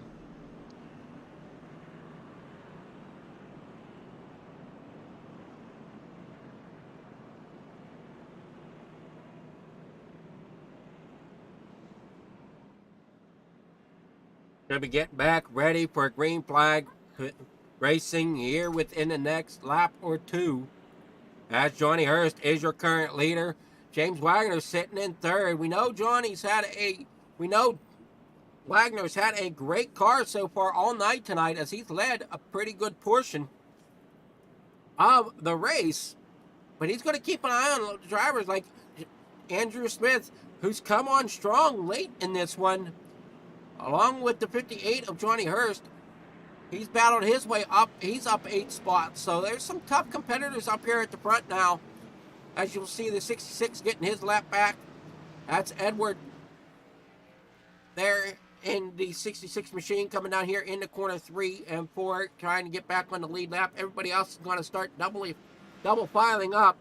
Going to be getting back ready for Green Flag Racing here within the next lap or two. As Johnny Hurst is your current leader. James Wagner sitting in third. We know Wagner's had a great car so far all night tonight as he's led a pretty good portion of the race. But he's going to keep an eye on drivers like Andrew Smith, who's come on strong late in this one. Along with the 58 of Johnny Hurst, he's battled his way up. He's up 8 spots. So there's some tough competitors up here at the front now. As you'll see, the 66 getting his lap back. That's Edward there in the 66 machine coming down here into corner 3 and 4, trying to get back on the lead lap. Everybody else is going to start double filing up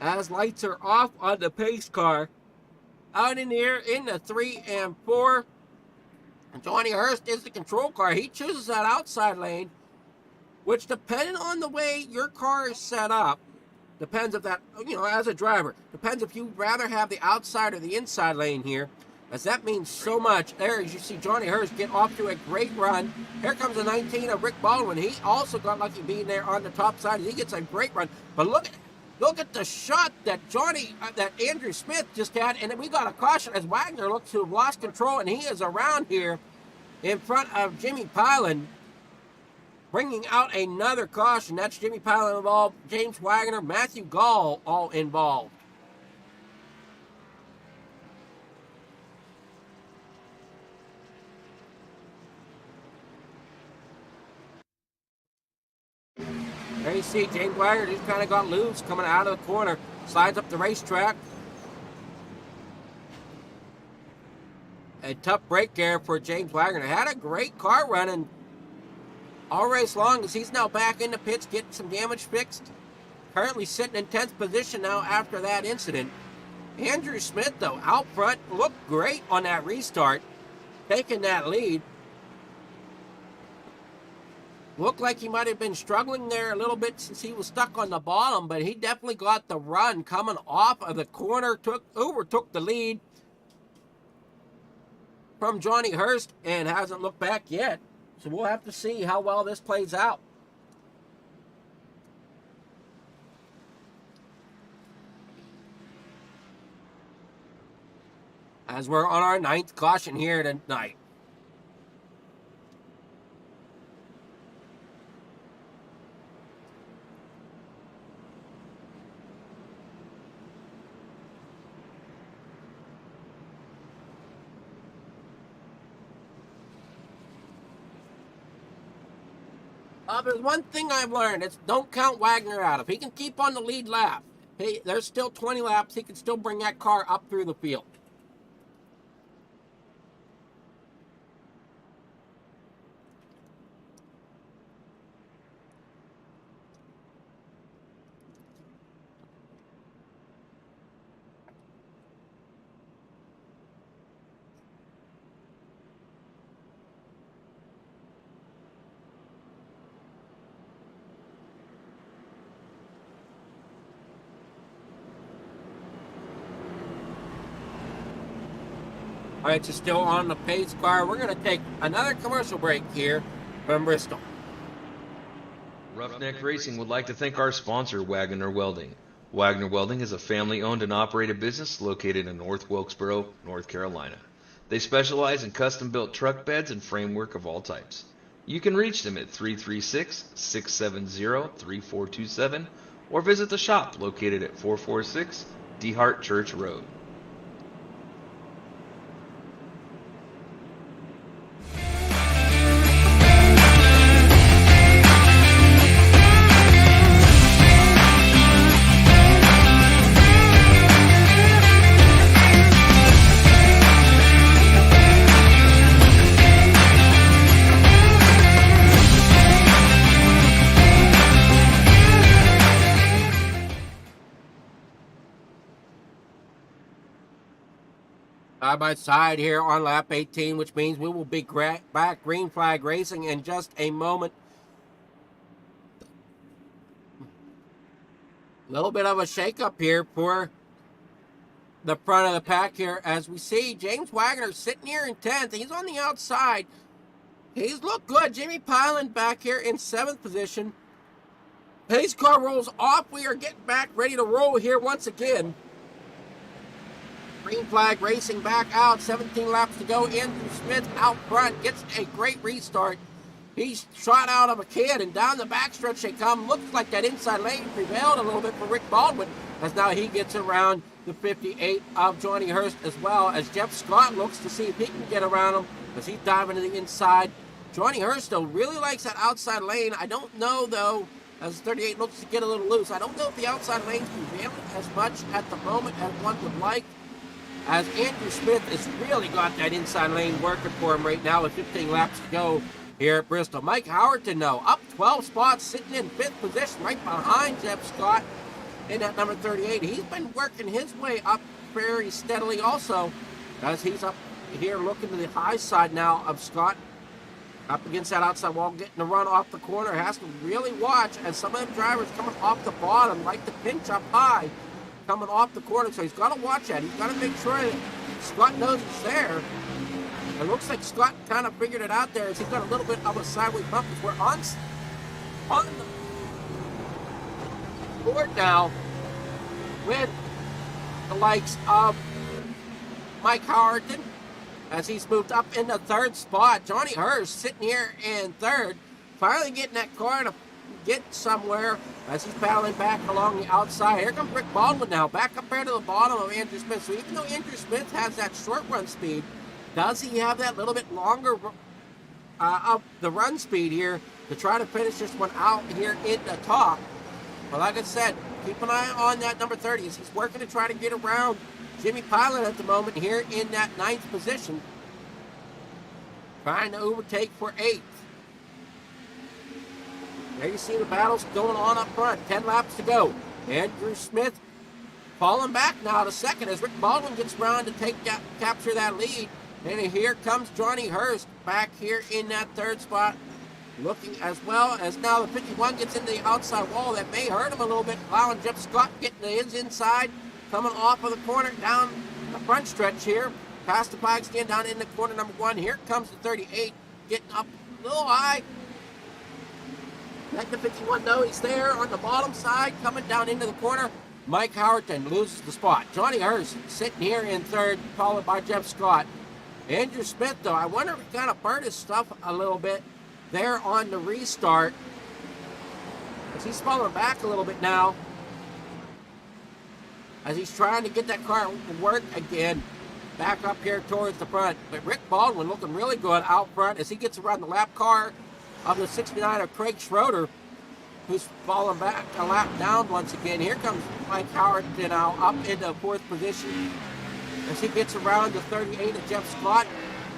as lights are off on the pace car. Out in here in the 3 and 4. Johnny Hurst is the control car. He chooses that outside lane, which depending on the way your car is set up, depends if that, as a driver, depends if you'd rather have the outside or the inside lane here, as that means so much. There, as you see Johnny Hurst get off to a great run. Here comes the 19 of Rick Baldwin. He also got lucky being there on the top side. He gets a great run. But look at the shot that that Andrew Smith just had, and we got a caution as Wagner looks to have lost control, and he is around here in front of Jimmy Pilon, bringing out another caution. That's Jimmy Pilon involved, James Wagner, Matthew Gall all involved. There you see James Wagner just kind of got loose coming out of the corner. Slides up the racetrack. A tough break there for James Wagner. Had a great car running all race long as he's now back in the pits getting some damage fixed. Currently sitting in 10th position now after that incident. Andrew Smith, though, out front, looked great on that restart, taking that lead. Looked like he might have been struggling there a little bit since he was stuck on the bottom, but he definitely got the run coming off of the corner, overtook the lead from Johnny Hurst and hasn't looked back yet. So we'll have to see how well this plays out. as we're on our 9th caution here tonight. There's one thing I've learned. It's don't count Wagoner out. If he can keep on the lead lap, hey, there's still 20 laps. He can still bring that car up through the field. All right, so still on the pace car. We're going to take another commercial break here from Bristol. Roughneck Racing would like to thank our sponsor, Wagoner Welding. Wagoner Welding is a family-owned and operated business located in North Wilkesboro, North Carolina. They specialize in custom-built truck beds and framework of all types. You can reach them at 336-670-3427 or visit the shop located at 446 DeHart Church Road. Side by side here on lap 18, which means we will be back green flag racing in just a moment. A little bit of a shakeup here for the front of the pack here, as we see James Wagoner sitting here in 10th. He's on the outside. He's looked good. Jimmy Pilan back here in 7th position. Pace car rolls off. We are getting back ready to roll here once again. Green flag racing back out. 17 laps to go. Andrew Smith out front gets a great restart. He's shot out of a kid, and down the backstretch they come. Looks like that inside lane prevailed a little bit for Rick Baldwin, as now he gets around the 58 of Johnny Hurst, as well as Jeff Scott looks to see if he can get around him as he's diving to the inside. Johnny Hurst, though, really likes that outside lane. I don't know, though, as 38 looks to get a little loose. I don't know if the outside lane's prevailing as much at the moment as one would like, as Andrew Smith has really got that inside lane working for him right now with 15 laps to go here at Bristol. Mike Howerton, though, up 12 spots, sitting in 5th position right behind Jeff Scott in that number 38. He's been working his way up very steadily also, as he's up here looking to the high side now of Scott. Up against that outside wall, getting the run off the corner. Has to really watch, as some of them drivers coming off the bottom like to pinch up high, coming off the corner, so he's got to watch that. He's got to make sure that Scott knows he's there. It looks like Scott kind of figured it out there, as he's got a little bit of a sideways bump, as we're on the board now with the likes of Mike Howerton, as he's moved up in the 3rd spot. Johnny Hurst sitting here in 3rd, finally getting that car to get somewhere as he's paddling back along the outside. Here comes Rick Baldwin now, back up there to the bottom of Andrew Smith. So even though Andrew Smith has that short run speed, does he have that little bit longer of the run speed here to try to finish this one out here in the top? Well, like I said, keep an eye on that number 30 as he's working to try to get around Jimmy Pilan at the moment here in that 9th position, trying to overtake for 8th. There you see the battles going on up front. 10 laps to go. Andrew Smith falling back now to 2nd as Rick Baldwin gets around to capture that lead. And here comes Johnny Hurst back here in that 3rd spot, looking as well as now the 51 gets into the outside wall. That may hurt him a little bit, allowing Jeff Scott getting to his inside, coming off of the corner down the front stretch here, past the flag stand down in the corner number 1. Here comes the 38, getting up a little high. Like the 51, though, he's there on the bottom side, coming down into the corner. Mike Howerton loses the spot. Johnny Hurst sitting here in third, followed by Jeff Scott. Andrew Smith, though, I wonder if he kind of burned his stuff a little bit there on the restart, as he's falling back a little bit now, as he's trying to get that car to work again, back up here towards the front. But Rick Baldwin looking really good out front as he gets around the lap car of the 69 of Craig Schroeder, who's falling back a lap down once again. Here comes Mike Howard now up into fourth position as he gets around the 38 of Jeff Scott.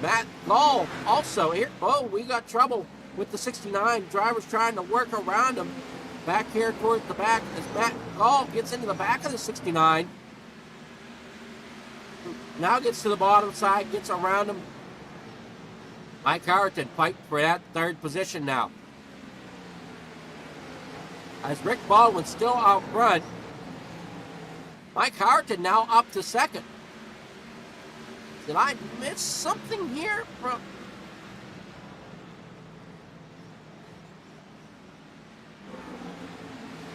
Matt Gall also here. Oh, we got trouble with the 69. Drivers trying to work around him back here towards the back as Matt Gall gets into the back of the 69. Now gets to the bottom side, gets around him. Mike Howerton fighting for that third position now, as Rick Baldwin still out front. Mike Howerton now up to second. Did I miss something here from...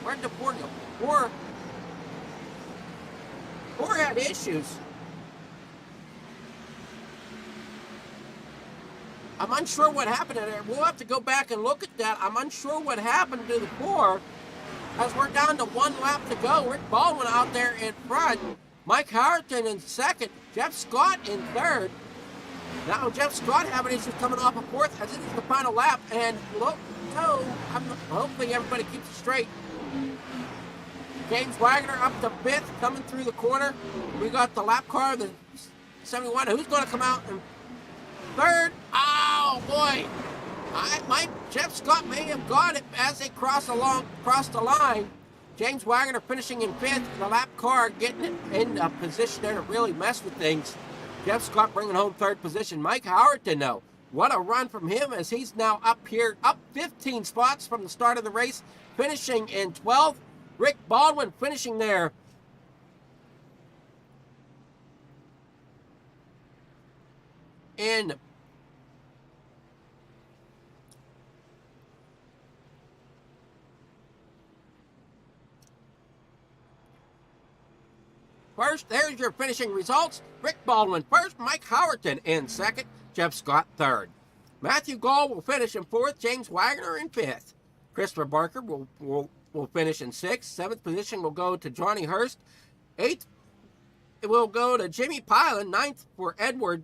Where'd the Ford go? Ford had issues. I'm unsure what happened there. We'll have to go back and look at that. I'm unsure what happened to the Ford, as we're down to one lap to go. Rick Baldwin out there in front. Mike Howerton in second. Jeff Scott in third. Now Jeff Scott having issues coming off of fourth as it is the final lap. And look, hopefully everybody keeps it straight. James Wagoner up to fifth, coming through the corner. We got the lap car, the 71. Who's going to come out in third? Oh boy! Jeff Scott may have got it as they cross the line. James Wagoner finishing in fifth. The lap car getting it in a position there to really mess with things. Jeff Scott bringing home third position. Mike Howerton, though, what a run from him as he's now up here, up 15 spots from the start of the race, finishing in 12th. Rick Baldwin finishing there in first. There's your finishing results. Rick Baldwin first, Mike Howerton in second, Jeff Scott third. Matthew Gall will finish in fourth, James Wagoner in fifth. Christopher Barker will finish in sixth. Seventh position will go to Johnny Hurst. Eighth, it will go to Jimmy Pilen. Ninth for Edward.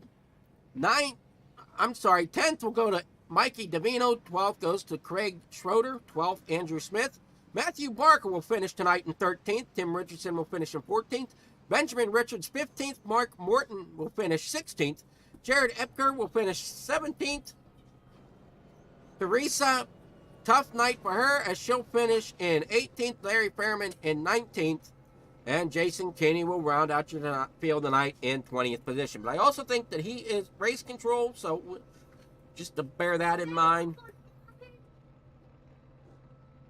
10th will go to Mikey Davino. 12th goes to Craig Schroeder. 12th, Andrew Smith. Matthew Barker will finish tonight in 13th. Tim Richardson will finish in 14th. Benjamin Richards 15th. Mark Morton will finish 16th. Jared Epker will finish 17th. Teresa, tough night for her as she'll finish in 18th. Larry Fairman in 19th. And Jason Kinney will round out your field tonight in 20th position. But I also think that he is race control, so just to bear that in mind.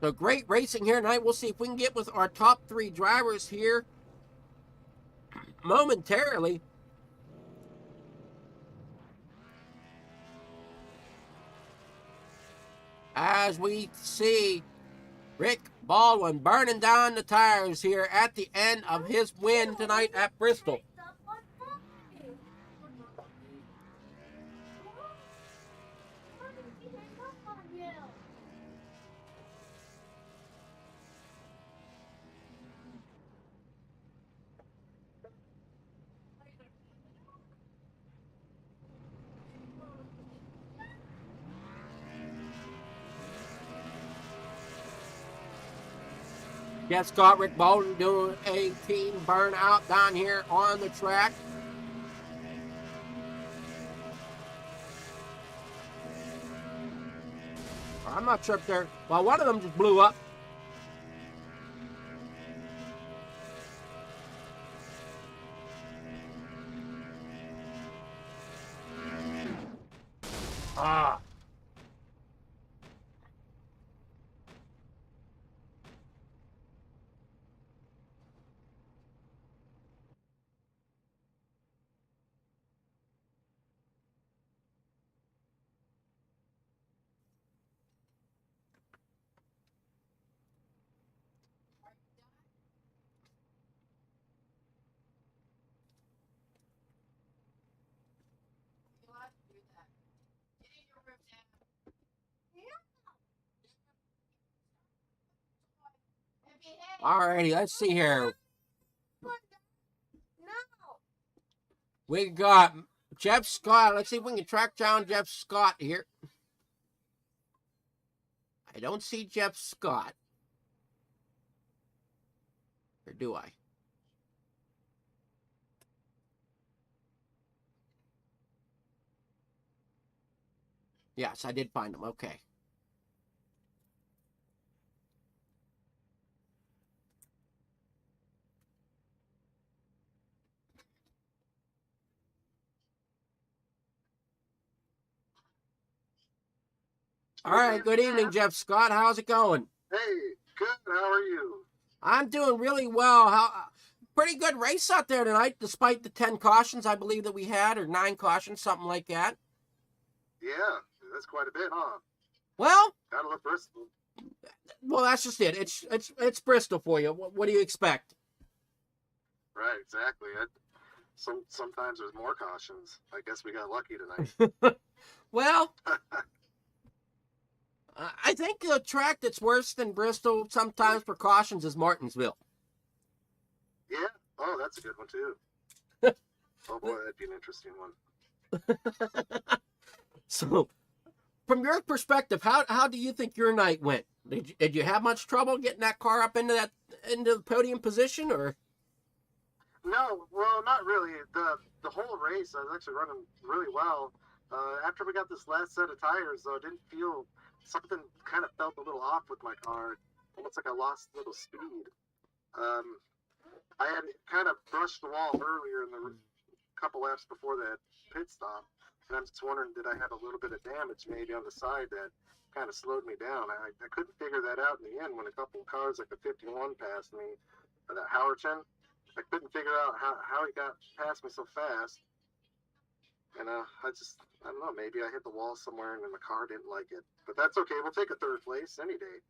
So great racing here tonight. We'll see if we can get with our top three drivers here momentarily. As we see Rick Baldwin burning down the tires here at the end of his win tonight at Bristol. Jeff Scott, Rick Baldwin doing a team burnout down here on the track. I'm not sure if they're... Well, one of them just blew up. Ah. Alrighty, let's see here. We got Jeff Scott. Let's see if we can track down Jeff Scott here. I don't see Jeff Scott. Or do I? Yes, I did find him. Okay. All right, good evening, Jeff Scott. How's it going? Hey, good. How are you? I'm doing really well. Pretty good race out there tonight, despite the 10 cautions I believe that we had, or 9 cautions, something like that. Yeah, that's quite a bit, huh? Well, Gotta love Bristol. well, that's just it. It's Bristol for you. What do you expect? Right, exactly. Sometimes there's more cautions. I guess we got lucky tonight. Well, I think the track that's worse than Bristol sometimes for cautions is Martinsville. Yeah. Oh, that's a good one too. Oh boy, that'd be an interesting one. So, from your perspective, how do you think your night went? Did you have much trouble getting that car up into the podium position, or? No, well, not really. The whole race, I was actually running really well. After we got this last set of tires, though, I didn't feel something kind of felt a little off with my car. Almost like I lost a little speed. I had kind of brushed the wall earlier in the couple laps before that pit stop, and I'm just wondering, did I have a little bit of damage maybe on the side that kind of slowed me down? I couldn't figure that out in the end when a couple of cars like the 51 passed me, or that Howerton. I couldn't figure out how he got past me so fast. And I don't know, maybe I hit the wall somewhere and then the car didn't like it. But that's okay. We'll take a third place any day.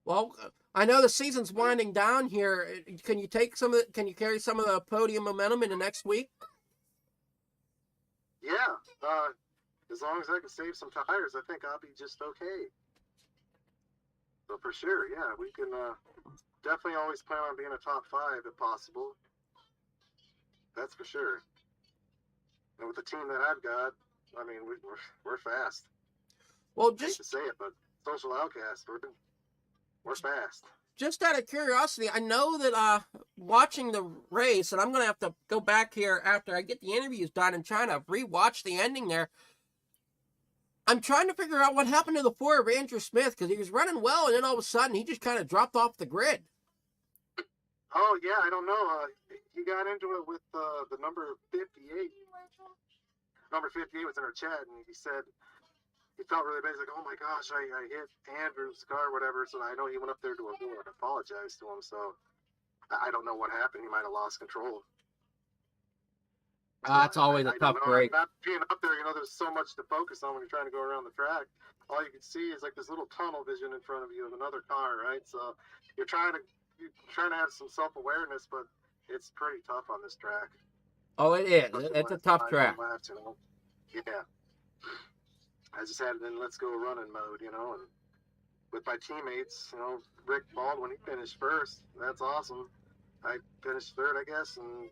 Well, I know the season's winding down here. Can you carry some of the podium momentum into next week? Yeah. As long as I can save some tires, I think I'll be just okay. So for sure, yeah, we can definitely always plan on being a top 5 if possible. That's for sure. And with the team that I've got, I mean, we're fast. Well, I hate to say it, but Social Outcast, we're fast. Just out of curiosity, I know that watching the race, and I'm going to have to go back here after I get the interviews done and trying to rewatch the ending there. I'm trying to figure out what happened to the 4 of Andrew Smith, because he was running well, and then all of a sudden he just kind of dropped off the grid. Oh, yeah, I don't know. He got into it with the number 58. Number 58 was in our chat, and he said he felt really bad. He's like, oh my gosh, I hit Andrew's car or whatever. So I know he went up there to apologize to him. So I don't know what happened. He might have lost control. That's always a tough break. Not being up there, there's so much to focus on when you're trying to go around the track. All you can see is like this little tunnel vision in front of you of another car, right? So you're trying to have some self-awareness, but it's pretty tough on this track. Oh, it is. It's a tough track. Yeah. I just had it in let's go running mode, and with my teammates, Rick Baldwin, he finished first. That's awesome. I finished third, I guess, and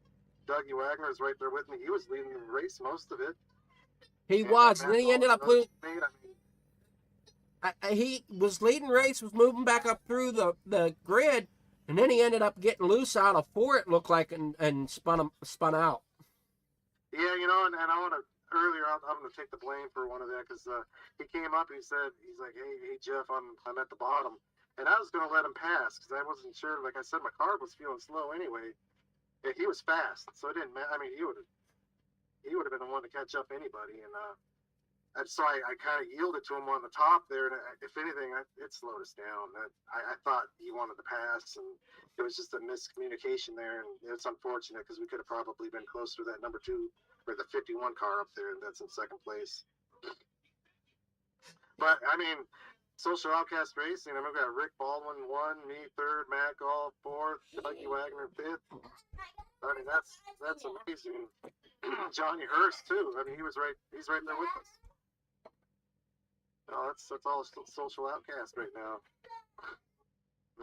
Dougie Wagner is right there with me. He was leading the race most of it. He was, and then he ended up losing. He was leading race, was moving back up through the grid, and then he ended up getting loose out of 4, it looked like, and spun out. Yeah, and I want to, earlier, I'm going to take the blame for one of that, because he came up and he's like, hey, Jeff, I'm at the bottom. And I was going to let him pass, because I wasn't sure, like I said, my car was feeling slow anyway. Yeah, he was fast, so it didn't matter. I mean, he would have been the one to catch up anybody, and so I kind of yielded to him on the top there, and if anything, it slowed us down. I thought he wanted to pass, and it was just a miscommunication there, and it's unfortunate because we could have probably been closer to that number 2 or the 51 car up there that's in second place. But I mean, Social Outcast Racing, we've got Rick Baldwin 1, me 3rd, Matt Gall 4th, Dougie Wagner 5th. I mean, that's amazing. Johnny Hurst too. I mean, he's right there with us. No, that's all Social Outcast right now.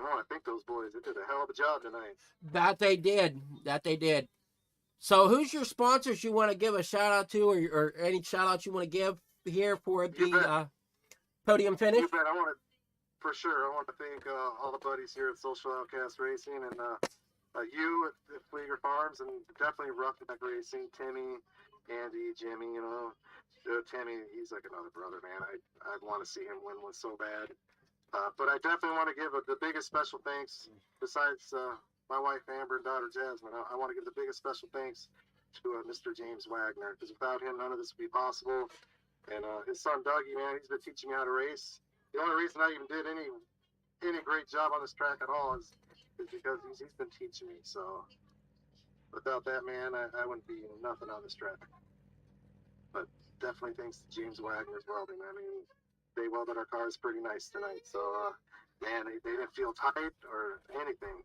Oh, I think those boys, they did a hell of a job tonight. That they did. That they did. So who's your sponsors you want to give a shout out to, or any shout outs you want to give here for the podium finish? You bet. For sure, I want to thank all the buddies here at Social Outcast Racing and you at Flieger Farms, and definitely Roughneck Racing, Timmy, Andy, Jimmy, Timmy, he's like another brother, man. I'd want to see him win one so bad. But I definitely want to give the biggest special thanks, besides my wife Amber and daughter Jasmine. I want to give the biggest special thanks to Mr. James Wagner, because without him, none of this would be possible. And his son Dougie, man, he's been teaching me how to race. The only reason I even did any great job on this track at all is because he's been teaching me. So without that, man, I wouldn't be nothing on this track. But definitely thanks to James Wagner's welding. I mean, they welded our cars pretty nice tonight. So, man, they didn't feel tight or anything.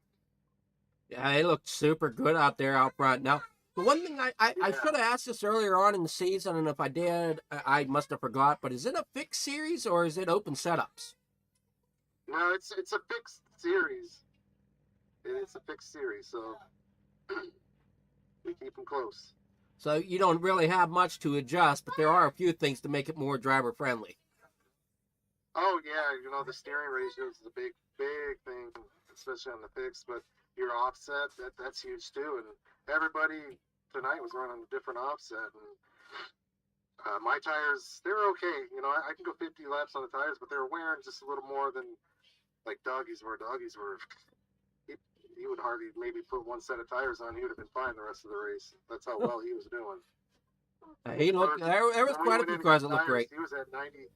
Yeah, they looked super good out there out front. Now, the one thing I should have asked this earlier on in the season, and if I did, I must have forgot, but is it a fixed series or is it open setups? No, it's a fixed series. It's a fixed series, so we keep them close. So you don't really have much to adjust, but there are a few things to make it more driver friendly. Oh yeah, the steering ratio is a big thing, especially on the fixed. But your offset, that's huge too. And everybody tonight was running a different offset. And my tires, they were okay. I can go 50 laps on the tires, but they were wearing just a little more than like Dougie's were. Dougie's were. He would hardly maybe put one set of tires on. He would have been fine the rest of the race. That's how well he was doing. He looked. There was quite a few cars that looked great. He was at 93%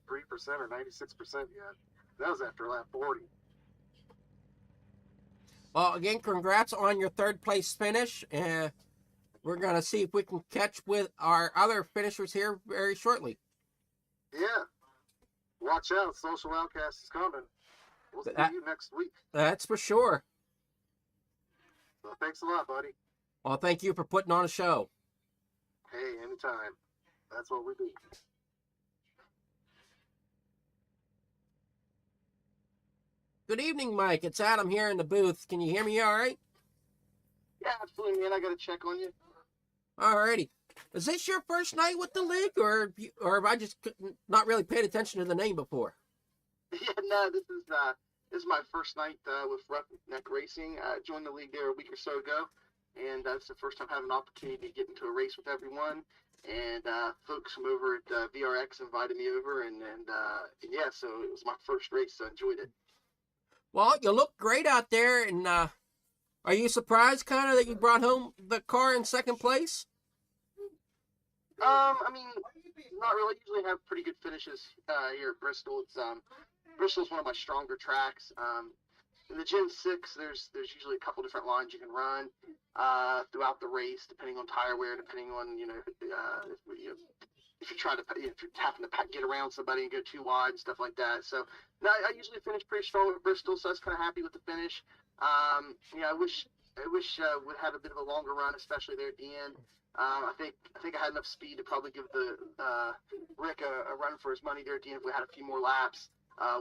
or 96% yet. That was after lap 40. Well, again, congrats on your third place finish. We're gonna see if we can catch with our other finishers here very shortly. Yeah. Watch out, Social Outcast is coming. We'll see you next week. That's for sure. So thanks a lot, buddy. Well, thank you for putting on a show. Hey, anytime. That's what we do. Good evening, Mike. It's Adam here in the booth. Can you hear me all right? Yeah, absolutely, man. I got to check on you. All righty. Is this your first night with the league, or have I just not really paid attention to the name before? Yeah, no, this is my first night with Roughneck Racing. I joined the league there a week or so ago, and it's the first time having an opportunity to get into a race with everyone. And folks from over at VRX invited me over, and yeah, so it was my first race, so I enjoyed it. Well, you look great out there, and are you surprised kind of that you brought home the car in second place? I mean, not really. I usually have pretty good finishes here at Bristol. Bristol's one of my stronger tracks. In the Gen 6, there's usually a couple different lines you can run throughout the race, depending on tire wear, depending on if you're having to get around somebody and go too wide and stuff like that. So no, I usually finish pretty strong at Bristol, so I was kind of happy with the finish. I wish we'd have a bit of a longer run, especially there at the end. I think I had enough speed to probably give the Rick a run for his money there at the end if we had a few more laps.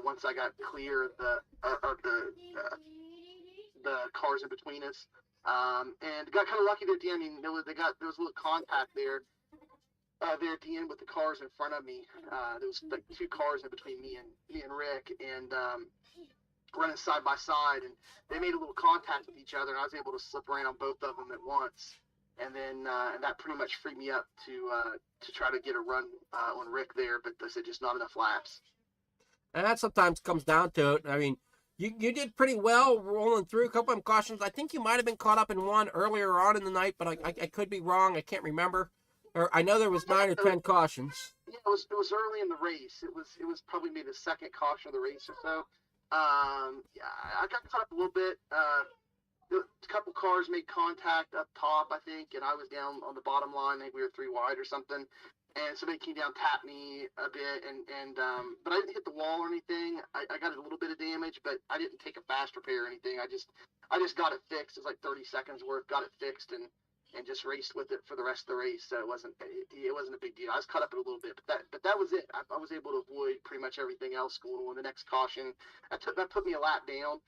Once I got clear of the cars in between us, and got kind of lucky there at the end. I mean, there was a little contact there at the end with the cars in front of me. There was like two cars in between me and Rick, and running side by side, and they made a little contact with each other, and I was able to slip around both of them at once. And then and that pretty much freed me up to try to get a run on Rick there, but they said just not enough laps. And that sometimes comes down to it. I mean, you did pretty well rolling through a couple of cautions. I think you might have been caught up in one earlier on in the night, but I could be wrong. I can't remember. Or I know there was 9 or 10 cautions. Yeah, it was early in the race. It was probably maybe the second caution of the race or so. Yeah, I got caught up a little bit. A couple cars made contact up top, I think, and I was down on the bottom line. Maybe we were 3 wide or something. And somebody came down, tapped me a bit, but I didn't hit the wall or anything. I got a little bit of damage, but I didn't take a fast repair or anything. I just got it fixed. It was like 30 seconds worth. Got it fixed and just raced with it for the rest of the race. So it wasn't a big deal. I was cut up in a little bit, but that was it. I was able to avoid pretty much everything else going on. The next caution, that put me a lap down.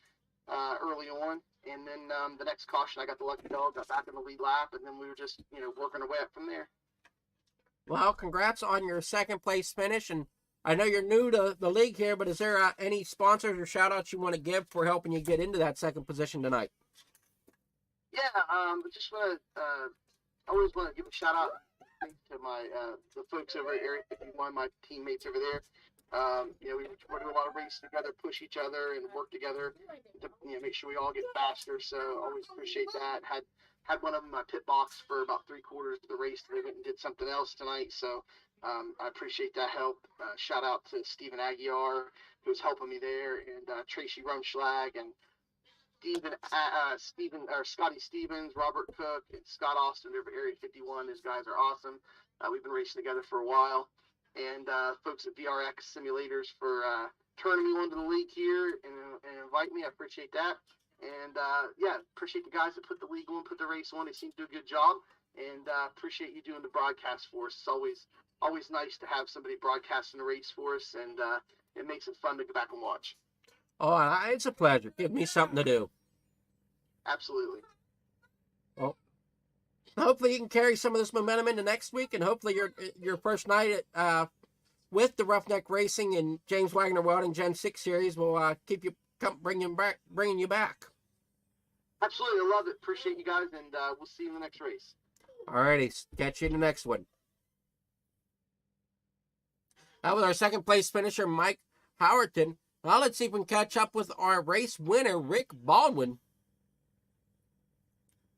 early on. And then the next caution, I got the lucky dog, got back in the lead lap, and then we were just, working our way up from there. Well, congrats on your second place finish. And I know you're new to the league here, but is there any sponsors or shout outs you want to give for helping you get into that second position tonight? Yeah, I just want to, always want to give a shout out to my, the folks over at Area 51, my teammates over there. We do a lot of races together, push each other, and work together to make sure we all get faster. So always appreciate that. Had one of them in my pit box for about 3/4 of the race. They went and did something else tonight, so I appreciate that help. Shout out to Stephen Aguiar, who was helping me there, and Tracy Rumschlag, and Scotty Stevens, Robert Cook, and Scott Austin over Area 51. These guys are awesome. We've been racing together for a while. And folks at VRX Simulators for turning me onto the league here and invite me. I appreciate that. And appreciate the guys that put the league on, put the race on. They seem to do a good job. And appreciate you doing the broadcast for us. It's always nice to have somebody broadcasting the race for us, and it makes it fun to go back and watch. Oh, it's a pleasure. Give me something to do. Absolutely. Well, hopefully you can carry some of this momentum into next week, and hopefully your first night at, with the Roughneck Racing and James Wagoner Welding Gen 6 Series will keep you bringing you back. Absolutely, I love it. Appreciate you guys, and we'll see you in the next race. Alrighty, catch you in the next one. That was our second place finisher, Mike Howerton. Now let's see if we can catch up with our race winner, Rick Baldwin.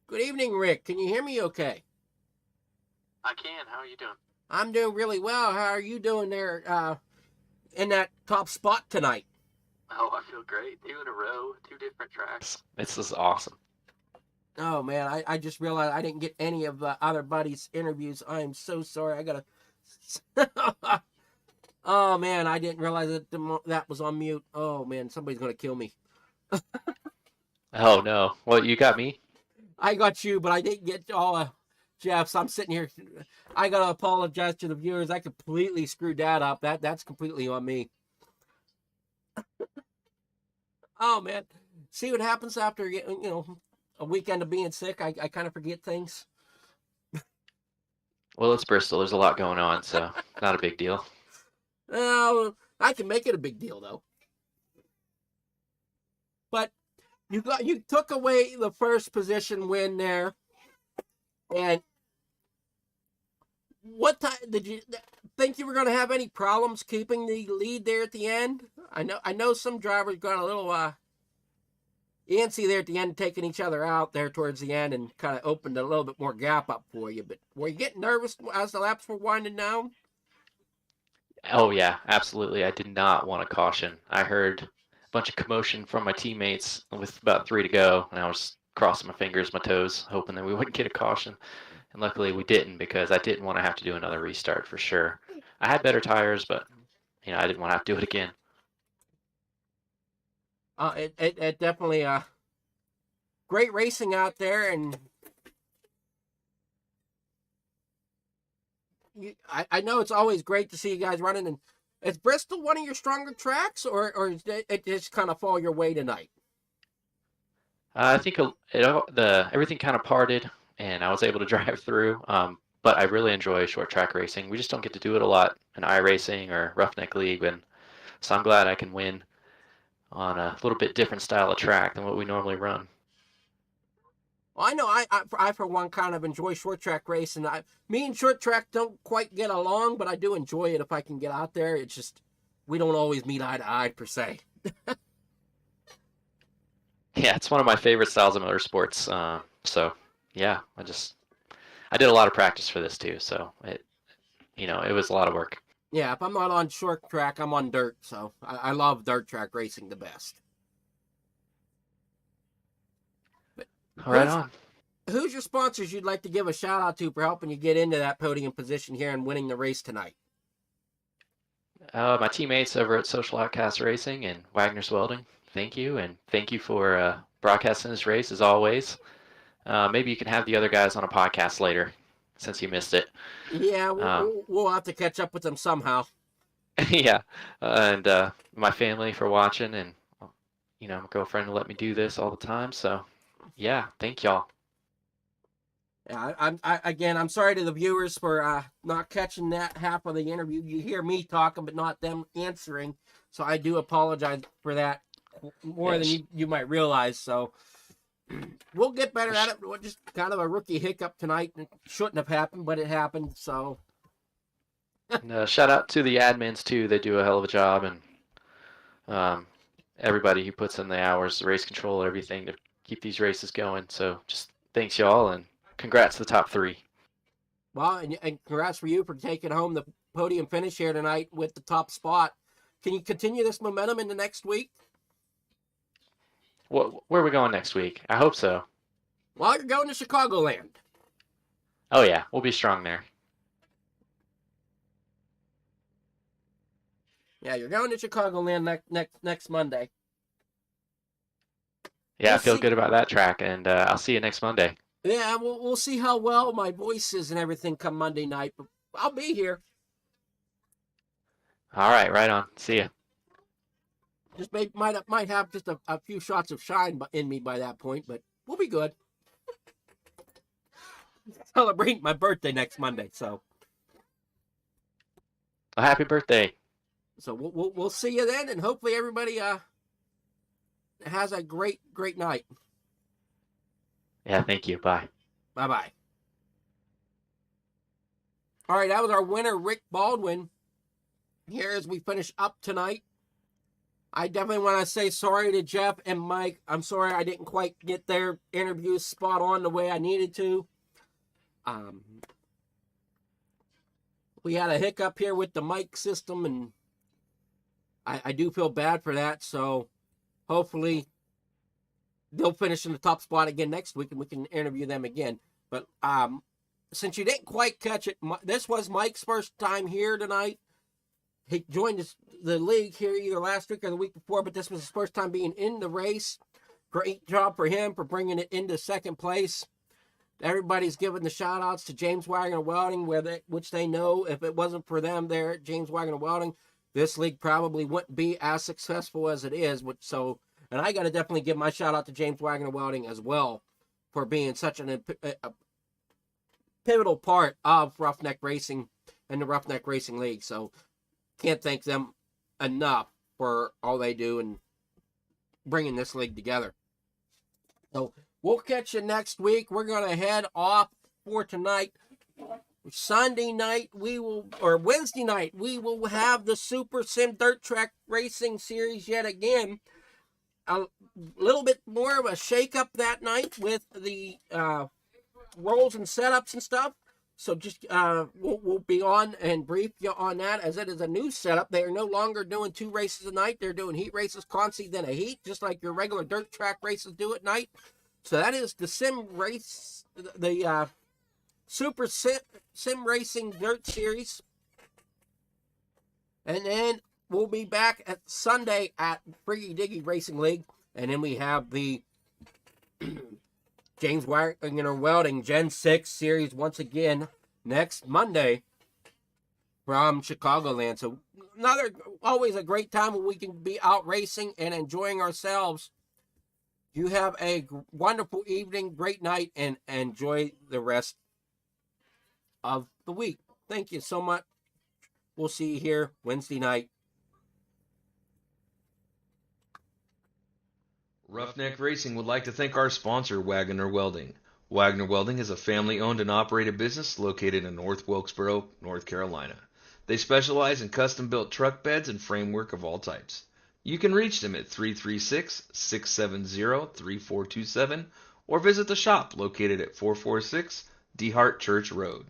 Good evening, Rick. Can you hear me okay? I can. How are you doing? I'm doing really well. How are you doing there in that top spot tonight? Oh, I feel great. 2 in a row, 2 different tracks. This is awesome. Oh, man, I just realized I didn't get any of the other buddies' interviews. I'm so sorry. I got to... Oh, man, I didn't realize that was on mute. Oh, man, somebody's going to kill me. Oh, no. Well, you got me. I got you, but I didn't get all Jeff's. I'm sitting here. I got to apologize to the viewers. I completely screwed that up. That's completely on me. Oh, man. See what happens after, a weekend of being sick? I kind of forget things. Well, it's Bristol. There's a lot going on, so not a big deal. Oh, I can make it a big deal, though. But you took away the first position win there. And what time did you think you were going to have any problems keeping the lead there at the end? I know some drivers got a little antsy there at the end, taking each other out there towards the end, and kind of opened a little bit more gap up for you. But were you getting nervous as the laps were winding down? Oh, yeah, absolutely. I did not want to caution. I heard a bunch of commotion from my teammates with about 3 to go, and I was crossing my fingers, my toes, hoping that we wouldn't get a caution. And luckily we didn't, because I didn't want to have to do another restart for sure. I had better tires, but I didn't want to have to do it again. It definitely great racing out there, and I know it's always great to see you guys running. And is Bristol one of your stronger tracks, or is it just kind of fall your way tonight? I think everything kind of parted, and I was able to drive through. But I really enjoy short track racing. We just don't get to do it a lot in iRacing or Roughneck League, and so I'm glad I can win on a little bit different style of track than what we normally run. Well, I know I for one kind of enjoy short track racing. Me and short track don't quite get along, but I do enjoy it if I can get out there. It's just we don't always meet eye to eye per se. Yeah, it's one of my favorite styles of motorsports. So yeah, I did a lot of practice for this too. So it was a lot of work. Yeah, if I'm not on short track, I'm on dirt. So I love dirt track racing the best. But Right on. Who's your sponsors you'd like to give a shout out to for helping you get into that podium position here and winning the race tonight? My teammates over at Social Outcast Racing and Wagner's Welding, thank you, and thank you for broadcasting this race as always. Maybe you can have the other guys on a podcast later, since you missed it. Yeah, we'll have to catch up with them somehow. Yeah, and my family for watching, and my girlfriend will let me do this all the time. So, yeah, thank y'all. Yeah, I'm sorry to the viewers for not catching that half of the interview. You hear me talking, but not them answering. So I do apologize for that more than you might realize. So we'll get better at it. Just kind of a rookie hiccup tonight. It shouldn't have happened, but it happened. So And, shout out to the admins too. They do a hell of a job, and everybody who puts in the hours, the race control, everything to keep these races going. So just thanks y'all, and congrats to the top 3. well, and congrats for you for taking home the podium finish here tonight with the top spot. Can you continue this momentum into next week? Where are we going next week? I hope so. Well, you're going to Chicagoland. Oh yeah, we'll be strong there. Yeah, you're going to Chicagoland next Monday. Yeah, I feel good about that track, and I'll see you next Monday. Yeah, we'll see how well my voice is and everything come Monday night, but I'll be here. All right, right on. See ya. Just might have just a few shots of shine in me by that point, but we'll be good. Celebrate my birthday next Monday, so. Well, happy birthday. So we'll see you then, and hopefully everybody has a great night. Yeah, thank you. Bye. Bye-bye. All right, that was our winner, Rick Baldwin. Here as we finish up tonight. I definitely want to say sorry to Jeff and Mike. I'm sorry I didn't quite get their interviews spot on the way I needed to. We had a hiccup here with the mic system, and I do feel bad for that. So hopefully they'll finish in the top spot again next week, and we can interview them again. But since you didn't quite catch it, this was Mike's first time here tonight. He joined the league here either last week or the week before, but this was his first time being in the race. Great job for him for bringing it into second place. Everybody's giving the shout-outs to James Wagoner Welding, which they know if it wasn't for them there at James Wagoner Welding, this league probably wouldn't be as successful as it is. And I got to definitely give my shout-out to James Wagoner Welding as well for being such a pivotal part of Roughneck Racing and the Roughneck Racing League. So can't thank them enough for all they do in bringing this league together. So we'll catch you next week. We're going to head off for tonight. Sunday night, Wednesday night, we will have the Super Sim Dirt Track Racing Series yet again. A little bit more of a shake-up that night with the rolls and setups and stuff. So just we'll be on and brief you on that, as it is a new setup. They are no longer doing 2 races a night. They're doing heat races, consi, then a heat, just like your regular dirt track races do at night. So that is the sim race, the Super Sim Racing Dirt Series. And then we'll be back at Sunday at Friggy Diggy Racing League. And then we have the James Wagoner Welding Gen 6 Series once again next Monday from Chicagoland. So always a great time when we can be out racing and enjoying ourselves. You have a wonderful evening, great night, and enjoy the rest of the week. Thank you so much. We'll see you here Wednesday night. Roughneck Racing would like to thank our sponsor, Wagoner Welding. Wagoner Welding is a family-owned and operated business located in North Wilkesboro, North Carolina. They specialize in custom-built truck beds and framework of all types. You can reach them at 336-670-3427 or visit the shop located at 446 DeHart Church Road.